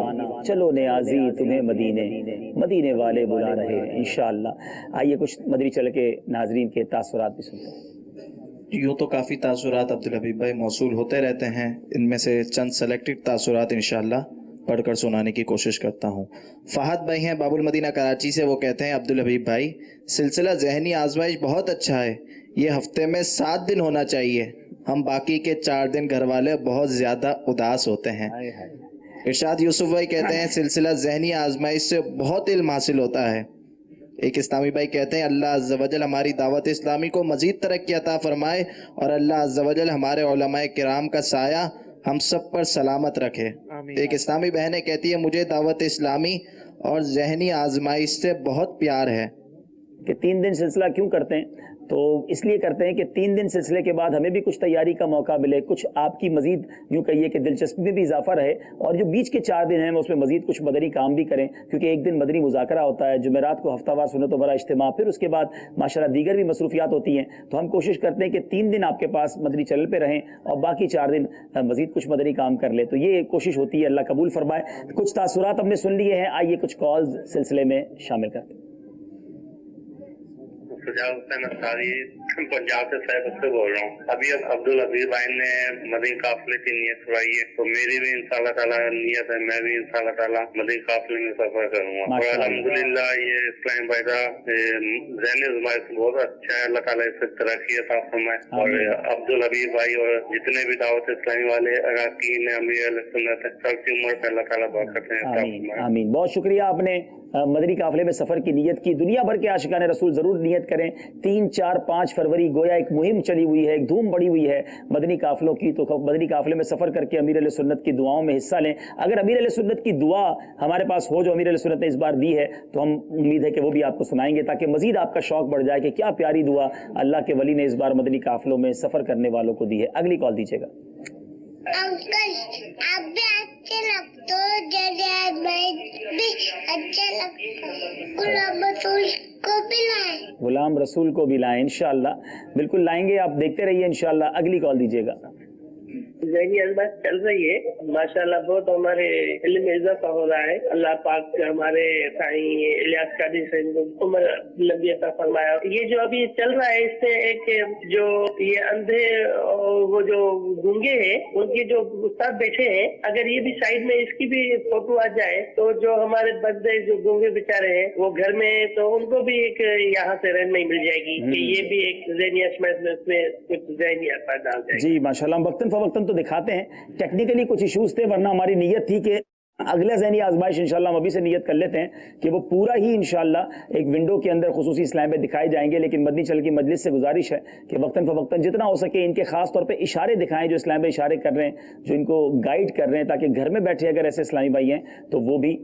چلو نیازی تمہیں مدینے مدینے والے بلا رہے انشاءاللہ آئیے کچھ مدنی چل کے ناظرین کے تاثرات بھی سنتے ہیں یوں تو کافی تاثرات عبدالحبیب بھائی موصول ہوتے رہتے ہیں ان میں سے چند سلیکٹڈ تاثرات انشاءاللہ پڑھ کر سنانے کی کوشش کرتا ہوں فہد بھائی ہیں باب المدینہ کراچی سے وہ کہتے ہیں عبدالحبیب بھائی سلسلہ ذہنی آزمائش بہت اچھا ہے یہ ہفتے میں 7 دن ہونا چاہیے ہم باقی کے 4 دن گھر والے بہت زیادہ اداس ہوتے ہیں ارشاد یوسف بھائی کہتے ہیں سلسلہ ذہنی آزمائش سے بہت علم حاصل ہوتا ہے ایک اسلامی بھائی کہتے ہیں اللہ عز و جل ہماری دعوت اسلامی کو مزید ترقی عطا فرمائے اور اللہ عز و جل ہمارے علماء کرام کا سایہ ہم سب پر سلامت رکھے ایک اسلامی بہنیں کہتی ہے مجھے دعوت اسلامی اور ذہنی آزمائش سے بہت پیار ہے کہ 3 دن سلسلہ کیوں کرتے ہیں تو اس لیے کرتے ہیں کہ 3 دن سلسلے کے بعد ہمیں بھی کچھ تیاری کا موقع ملے, کچھ آپ کی مزید یوں کہیے کہ دلچسپی میں بھی اضافہ رہے, اور جو بیچ کے 4 دن ہیں اس میں مزید کچھ مدنی کام بھی کریں, کیونکہ ایک دن مدنی مذاکرہ ہوتا ہے, جمعرات کو ہفتہ وار سنت و برا اجتماع, پھر اس کے بعد ماشاءاللہ دیگر بھی مصروفیات ہوتی ہیں. تو ہم کوشش کرتے ہیں کہ 3 دن آپ کے پاس مدنی چینل پہ رہیں اور باقی 4 دن مزید کچھ مدنی کام کر لیں. تو یہ کوشش ہوتی ہے, اللہ قبول فرمائے. کچھ تاثرات ہم نے سن لیے ہیں, آئیے کچھ کالز سلسلے میں شامل کرتے ہیں. سجاد حسین انصاری پنجاب سے صاحب سے بول رہا ہوں. ابھی اب عبدالحبیب بھائی نے مدنی قافلے کی نیت اٹھائی ہے, تو میری بھی انشاءاللہ تعالیٰ نیت ہے, میں بھی انشاءاللہ تعالیٰ مدنی قافلے میں سفر کروں گا. اور الحمدللہ یہ اسلام بھائی کا ذہنی زمائش بہت اچھا ہے, اللہ تعالیٰ اس سے ترقی عطا فرمائے. اور عبدالحبیب بھائی اور جتنے بھی دعوت اسلامی والے اراکین امیر اہل سنت ہیں, سب کی عمر پہ اللہ تعالیٰ برکتیں عطا فرمائے. آمین. بہت شکریہ, آپ نے مدنی قافلے میں سفر کی نیت کی. دنیا بھر کے عاشقان رسول ضرور نیت کریں. 3, 4, 5 فروری گویا ایک مہم چلی ہوئی ہے, ایک دھوم بڑی ہوئی ہے مدنی قافلوں کی. تو مدنی قافلے میں سفر کر کے امیر علیہ سنت کی دعاؤں میں حصہ لیں. اگر امیر علیہ سنت کی دعا ہمارے پاس ہو جو امیر علیہ سنت نے اس بار دی ہے, تو ہم امید ہے کہ وہ بھی آپ کو سنائیں گے, تاکہ مزید آپ کا شوق بڑھ جائے کہ کیا پیاری دعا اللہ کے ولی نے اس بار مدنی قافلوں میں سفر کرنے والوں کو دی ہے. اگلی کال دیجیے گا. انکل آپ بھی اچھے لگتے ہو, جیسے میں بھی اچھا لگتا ہوں. غلام رسول کو بھی لائیں. غلام رسول کو بھی لائیں, انشاءاللہ بالکل لائیں گے, آپ دیکھتے رہیے انشاءاللہ. اگلی کال دیجیے گا. ذہنی ازمائش چل رہی ہے, ماشاءاللہ بہت ہمارے علم میں اضافہ ہو رہا ہے. اللہ پاک ہمارے سائیں الیاس قادری صاحب کو عمر لمبی عطا فرمایا. یہ جو ابھی چل رہا ہے, اس سے ایک جو یہ اندھے اور وہ جو گونگے ہیں ان کے جو استاد بیٹھے ہیں, اگر یہ بھی سائڈ میں اس کی بھی فوٹو آ جائے تو جو ہمارے بندے جو گونگے بیچارے ہیں وہ گھر میں, تو ان کو بھی ایک یہاں سے رہنمائی مل جائے گی کہ یہ بھی ایک ذہنی ازمائش میں اس میں کچھ ذہنی اثر ڈال جائے گا. جی ماشاءاللہ, ہم وقتاً فوقتاً تو دکھاتے ہیں, ٹیکنیکلی کچھ ایشوز تھے, ورنہ ہماری نیت تھی کہ اگلا ذہنی آزمائش انشاءاللہ ہم ابھی سے نیت کر لیتے ہیں کہ وہ پورا ہی انشاءاللہ ایک ونڈو کے اندر خصوصی اسلام میں دکھائے جائیں گے. لیکن مدنی چینل کی مجلس سے گزارش ہے کہ وقتاً فوقتاً جتنا ہو سکے ان کے خاص طور پہ اشارے دکھائیں, جو اسلام میں اشارے کر رہے ہیں, جو ان کو گائیڈ کر رہے ہیں, تاکہ گھر میں بیٹھے اگر ایسے اسلامی بھائی ہیں تو وہ بھی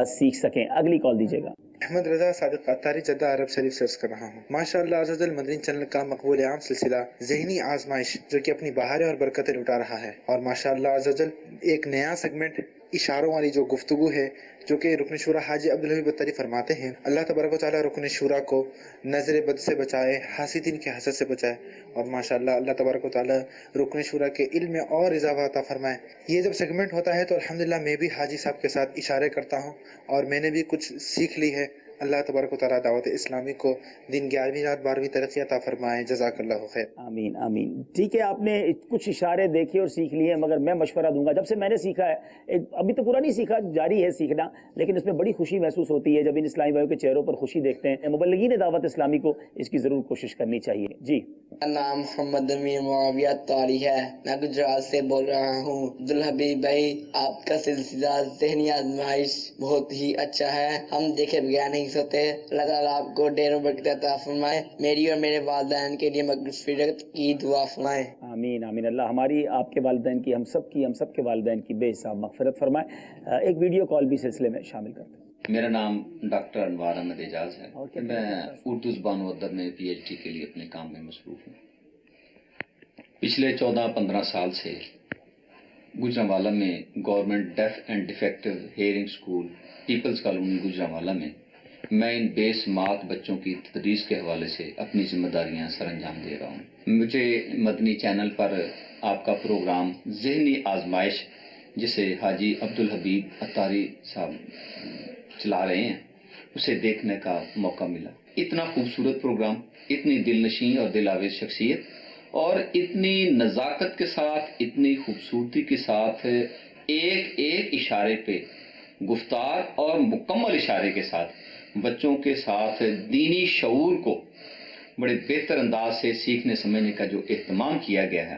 سیکھ سکیں. اگلی کال دیجیے گا. احمد رضا صادق عطاری جدہ عرب شریف سے عرض کر رہا ہوں. ماشاءاللہ عز و جل مدنی چینل کا مقبول عام سلسلہ ذہنی آزمائش جو کہ اپنی بہاریں اور برکتیں لٹا رہا ہے, اور ماشاءاللہ عز و جل ایک نیا سیگمنٹ اشاروں والی جو گفتگو ہے جو کہ رکن شورا حاجی عبدالحبیب اتاری فرماتے ہیں. اللہ تبارک و تعالیٰ رکن شورا کو نظر بد سے بچائے, حاسدین کے حسد سے بچائے, اور ماشاءاللہ اللہ تبارک و تعالیٰ رکن شورا کے علم میں اور اضافہ عطا فرمائے. یہ جب سیگمنٹ ہوتا ہے تو الحمدللہ میں بھی حاجی صاحب کے ساتھ اشارے کرتا ہوں, اور میں نے بھی کچھ سیکھ لی ہے. اللہ تبارک و تعالیٰ دعوت اسلامی کو دن 11ویں رات 12ویں ترقی عطا فرمائے. جزاک اللہ خیر. آمین آمین. ٹھیک ہے, آپ نے کچھ اشارے دیکھے اور سیکھ لیے, مگر میں مشورہ دوں گا, جب سے میں نے سیکھا ہے, ابھی تو پورا نہیں سیکھا, جاری ہے سیکھنا, لیکن اس میں بڑی خوشی محسوس ہوتی ہے جب ان اسلامی بھائیوں کے چہروں پر خوشی دیکھتے ہیں. مبلغین دعوت اسلامی کو اس کی ضرور کوشش کرنی چاہیے. جی, نام محمد امیر معاویہ طاری ہے, میں گجرات سے بول رہا ہوں. عبدالحبیب بھائی, آپ کا سلسلہ ذہنی آزمائش بہت ہی اچھا ہے, ہم دیکھے بغیر نہیں سوتے. اللہ تعالیٰ آپ کو ڈیروں برکت عطا فرمائے. میری اور میرے والدین کے لیے مغفرت کی دعا فرمائے. آمین آمین. اللہ ہماری, آپ کے والدین کی, ہم سب کے والدین کی بے حساب مغفرت فرمائے. ایک ویڈیو کال بھی سلسلے میں شامل کرتے ہیں. میرا نام ڈاکٹر انوار احمد اعجاز ہے, میں اردو زبان و ادب میں PhD کے لیے اپنے کام میں مصروف ہوں. پچھلے 14-15 سال سے گجرانوالہ میں government deaf and defective hearing school peoples colony Gujranwala میں میں ان بے سماعت بچوں کی تدریس کے حوالے سے اپنی ذمہ داریاں سر انجام دے رہا ہوں. مجھے مدنی چینل پر آپ کا پروگرام ذہنی آزمائش, جسے حاجی عبدالحبیب اتاری صاحب چلا رہے ہیں, اسے دیکھنے کا موقع ملا. اتنا خوبصورت پروگرام, اتنی دل نشین اور دل آویز شخصیت, اور اتنی نزاکت کے ساتھ, اتنی خوبصورتی کے ساتھ, ایک اشارے پہ گفتار اور مکمل اشارے کے ساتھ بچوں کے ساتھ دینی شعور کو بڑے بہتر انداز سے سیکھنے سمجھنے کا جو اہتمام کیا گیا ہے,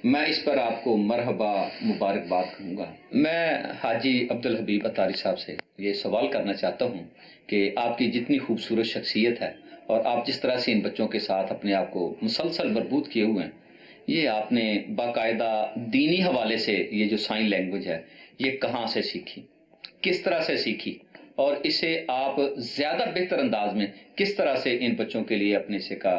میں اس پر آپ کو مرحبا مبارکباد کہوں گا. میں حاجی عبدالحبیب اتاری صاحب سے یہ سوال کرنا چاہتا ہوں کہ آپ کی جتنی خوبصورت شخصیت ہے اور آپ جس طرح سے ان بچوں کے ساتھ اپنے آپ کو مسلسل مربوط کیے ہوئے ہیں, یہ آپ نے باقاعدہ دینی حوالے سے یہ جو سائن لینگویج ہے یہ کہاں سے سیکھی, کس طرح سے سیکھی, اور اسے آپ زیادہ بہتر انداز میں کس طرح سے ان بچوں کے لیے اپنے سے کا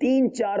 3, 4,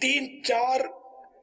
3, 4,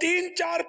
3, 4,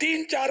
3, 4,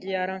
11।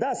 10।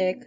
1।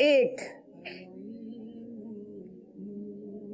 1।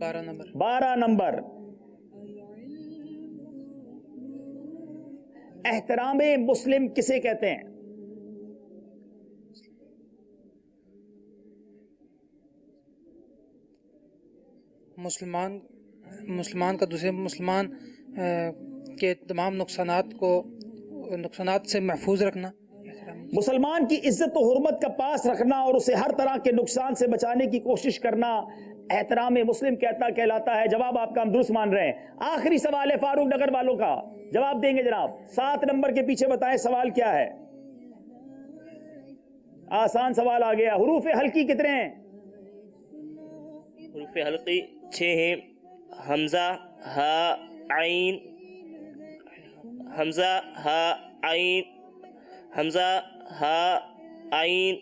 12 نمبر احترام مسلم کسے کہتے ہیں؟ مسلمان کا دوسرے مسلمان کے تمام نقصانات سے محفوظ رکھنا، مسلمان کی عزت و حرمت کا پاس رکھنا اور اسے ہر طرح کے نقصان سے بچانے کی کوشش کرنا احترام مسلم کہلاتا ہے۔ جواب آپ کا ہم درست مان رہے ہیں۔ آخری سوال ہے فاروق نگر والوں کا، جواب دیں گے جناب؟ 7 نمبر کے پیچھے بتائیں سوال کیا ہے؟ آسان سوال آ گیا۔ حروف حلقی کتنے ہیں؟ حروف حلقی 6 ہیں۔ حمزہ، ہا، عین، حمزہ، ہا، عین، حمزہ، ہا، عین،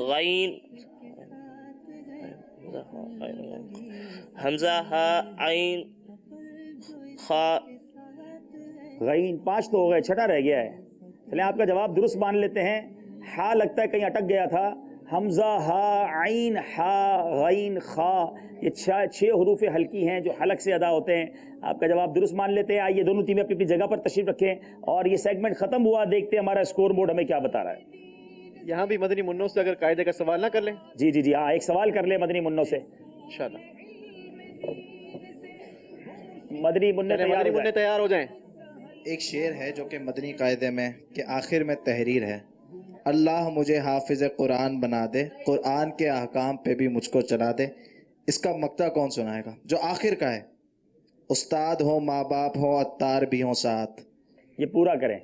غین، حمزہ، ہا، عین، خا، غین۔ 5 تو ہو گئے، 6ٹھا رہ گیا ہے۔ چلیں آپ کا جواب درست مان لیتے ہیں۔ ہا لگتا ہے کہیں اٹک گیا تھا۔ حمزہ، ہا، عین، ہا، غین، خا، یہ 6 حروف حلقی ہیں جو حلق سے ادا ہوتے ہیں۔ آپ کا جواب درست مان لیتے ہیں۔ آئیے دونوں ٹیمیں اپنی اپنی جگہ پر تشریف رکھیں اور یہ سیگمنٹ ختم ہوا، دیکھتے ہیں ہمارا اسکور بورڈ ہمیں کیا بتا رہا ہے۔ یہاں بھی مدنی منوں سے اگر قاعدے کا سوال نہ کر لیں؟ جی ہاں، ایک سوال کر لیں مدنی منوں سے انشاءاللہ۔ مدنی منع تیار ہو جائیں۔ ایک شعر ہے جو کہ مدنی قاعدے میں کہ آخر میں تحریر ہے، اللہ مجھے حافظ قرآن بنا دے، قرآن کے احکام پہ بھی مجھ کو چلا دے۔ اس کا مقطع کون سنائے گا جو آخر کا ہے؟ استاد ہو، ماں باپ ہو، عطار بھی ہوں ساتھ۔ یہ پورا کریں۔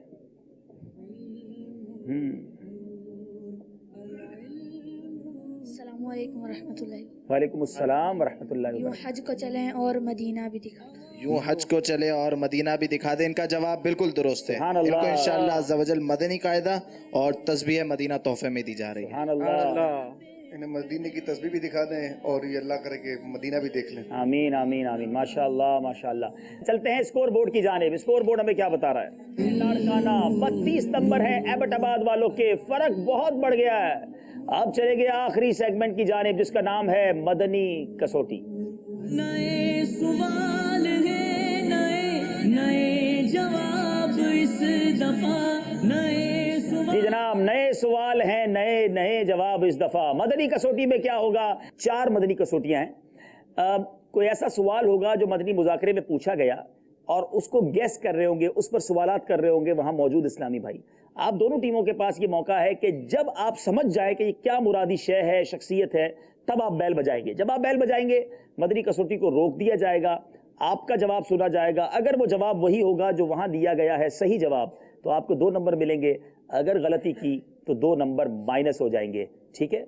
السلام علیکم ورحمۃ اللہ۔ وعلیکم السلام ورحمۃ اللہ یوں وبرکاتہ۔ حج کو چلیں اور مدینہ بھی دکھا دیں۔ یوں حج کو چلے اور مدینہ بھی دکھا دے۔ ان کا جواب بالکل درست ہے۔ سبحان ان کو اللہ۔ انشاءاللہ عز و جل مدنی قاعدہ اور تسبیح مدینہ تحفے میں دی جا رہی ہے۔ سبحان اللہ۔ انہیں مدینے کی تسبیح بھی دکھا دیں اور یہ اللہ کرے کہ مدینہ بھی دیکھ لیں۔ آمین آمین آمین، ماشاء اللہ ماشاء اللہ۔ چلتے ہیں اسکور بورڈ کی جانب۔ اسکور بورڈ ہمیں کیا بتا رہا ہے؟ لاڑکانہ 32 نمبر ہے ایبٹ آباد والوں کے، فرق بہت بڑھ گیا ہے۔ اب چلے گئے آخری سیگمنٹ کی جانب جس کا نام ہے مدنی کسوٹی۔ نئے سوال ہیں، نئے جواب اس دفعہ، نئے سوال۔ جی جناب، نئے سوال ہیں، نئے جواب اس دفعہ۔ مدنی کسوٹی میں کیا ہوگا؟ 4 مدنی کسوٹیاں ہیں۔ کوئی ایسا سوال ہوگا جو مدنی مذاکرے میں پوچھا گیا اور اس کو گیس کر رہے ہوں گے، اس پر سوالات کر رہے ہوں گے وہاں موجود اسلامی بھائی۔ آپ دونوں ٹیموں کے پاس یہ موقع ہے کہ جب آپ سمجھ جائیں کہ یہ کیا مرادی شے ہے، شخصیت ہے، تب آپ بیل بجائیں گے۔ جب آپ بیل بجائیں گے مدنی کسوٹی کو روک دیا جائے گا، آپ کا جواب سنا جائے گا۔ اگر وہ جواب وہی ہوگا جو وہاں دیا گیا ہے، صحیح جواب، تو آپ کو 2 نمبر ملیں گے۔ اگر غلطی کی تو 2 نمبر مائنس ہو جائیں گے، ٹھیک ہے؟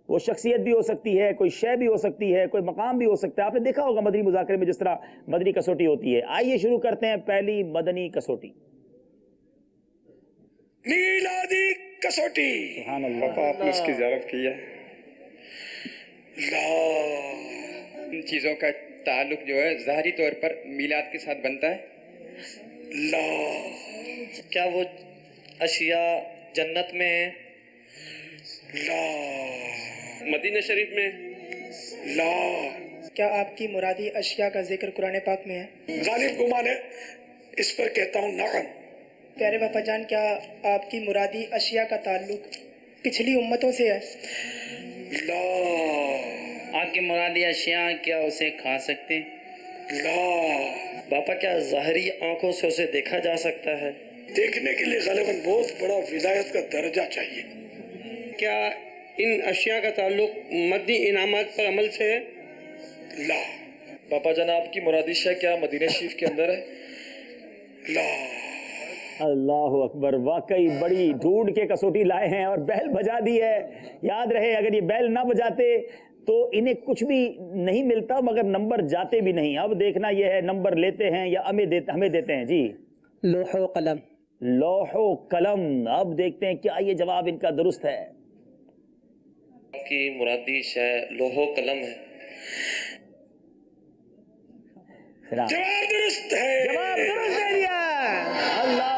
وہ شخصیت بھی ہو سکتی ہے، کوئی شے بھی ہو سکتی ہے، کوئی مقام بھی ہو سکتا ہے۔ آپ نے دیکھا ہوگا مدنی مذاکرے میں جس طرح مدنی کسوٹی ہوتی ہے۔ آئیے شروع کرتے ہیں پہلی مدنی کسوٹی۔ میلادی کسوٹی۔ سبحان اللہ۔ پاپا آپ نے اس کی زیارت کی ہے۔ ان چیزوں کا تعلق جو ہے ظاہری طور پر میلاد کے ساتھ بنتا ہے۔ لا، کیا وہ اشیاء جنت میں ہیں؟ لا، مدینہ شریف میں؟ لا۔ کیا آپ کی مرادی اشیاء کا ذکر قرآن پاک میں ہے؟ غالب گمان ہے، اس پر کہتا ہوں نعم۔ پیارے باپا جان، کیا آپ کی مرادی اشیاء کا تعلق پچھلی امتوں سے ہے؟ لا۔ آپ کی مرادی اشیاء کیا اسے کھا سکتے؟ لا۔ باپا کیا ظاہری آنکھوں سے اسے دیکھا جا سکتا ہے؟ دیکھنے کے لیے غالباً بہت بڑا ولایت کا درجہ چاہیے۔ کیا ان اشیاء کا تعلق مدنی انعامات پر عمل سے ہے؟ لا۔ باپا جان، آپ کی مرادی شے کیا مدینہ شریف کے اندر ہے؟ لا۔ اللہ اکبر، واقعی بڑی ڈھونڈ کے کسوٹی لائے ہیں اور بیل بجا دی ہے۔ یاد رہے اگر یہ بیل نہ بجاتے تو انہیں کچھ بھی نہیں ملتا، مگر نمبر جاتے بھی نہیں۔ اب دیکھنا یہ ہے نمبر لیتے ہیں یا ہمیں دیتے ہیں۔ جی، لوح و قلم۔ لوح و قلم۔ اب دیکھتے ہیں کیا یہ جواب ان کا درست ہے۔ آپ کی مرادی شے لوح و قلم ہے۔ جواب درست ہے۔ جواب درست ہے دیا۔ اللہ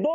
2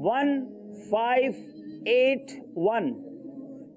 1581।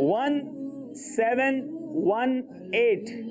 1718।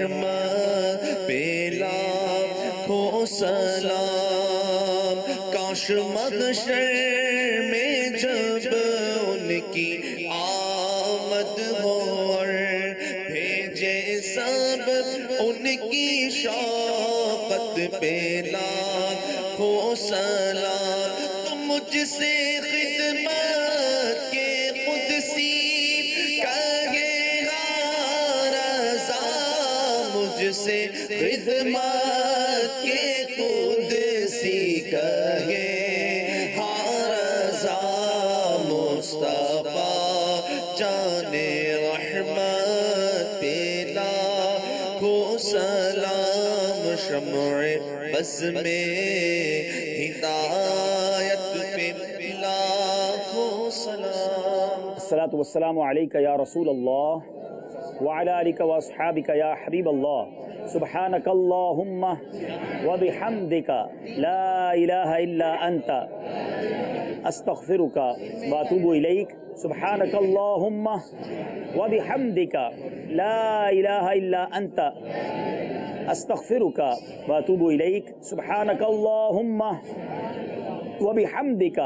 رحمت پہ لاکھوں سلام کاش محشر میں جب ان کی آمد ہو اور بھیجے سب ان کی شوقت پہ لاکھوں سلام تم مجھ سے خدمت کے قدسی کہے ہر رضا مجھ سے خدمت کے قدسی کہے ہر رضا مصطفیٰ جان رحمت پہ لاکھوں سلام شمع بز میں ہدایت پہ لاکھوں سلام الصلاة والسلام علیکہ یا رسول اللہ وعلى آلك وأصحابك يا حبيب الله سبحانك اللهم وبحمدك لا إله إلا أنت أستغفرك وأتوب إليك سبحانك اللهم وبحمدك لا إله إلا أنت أستغفرك وأتوب إليك سبحانك اللهم وبحمدك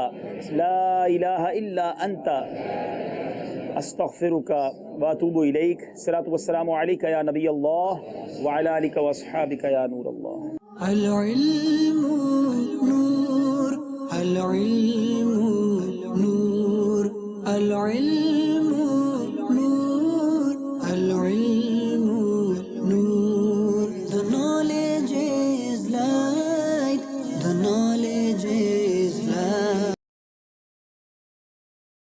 لا إله إلا أنت استغفرك واتوب اليك الصلاة والسلام عليك يا نبي الله وعلى آلك واصحابك يا نور الله العلم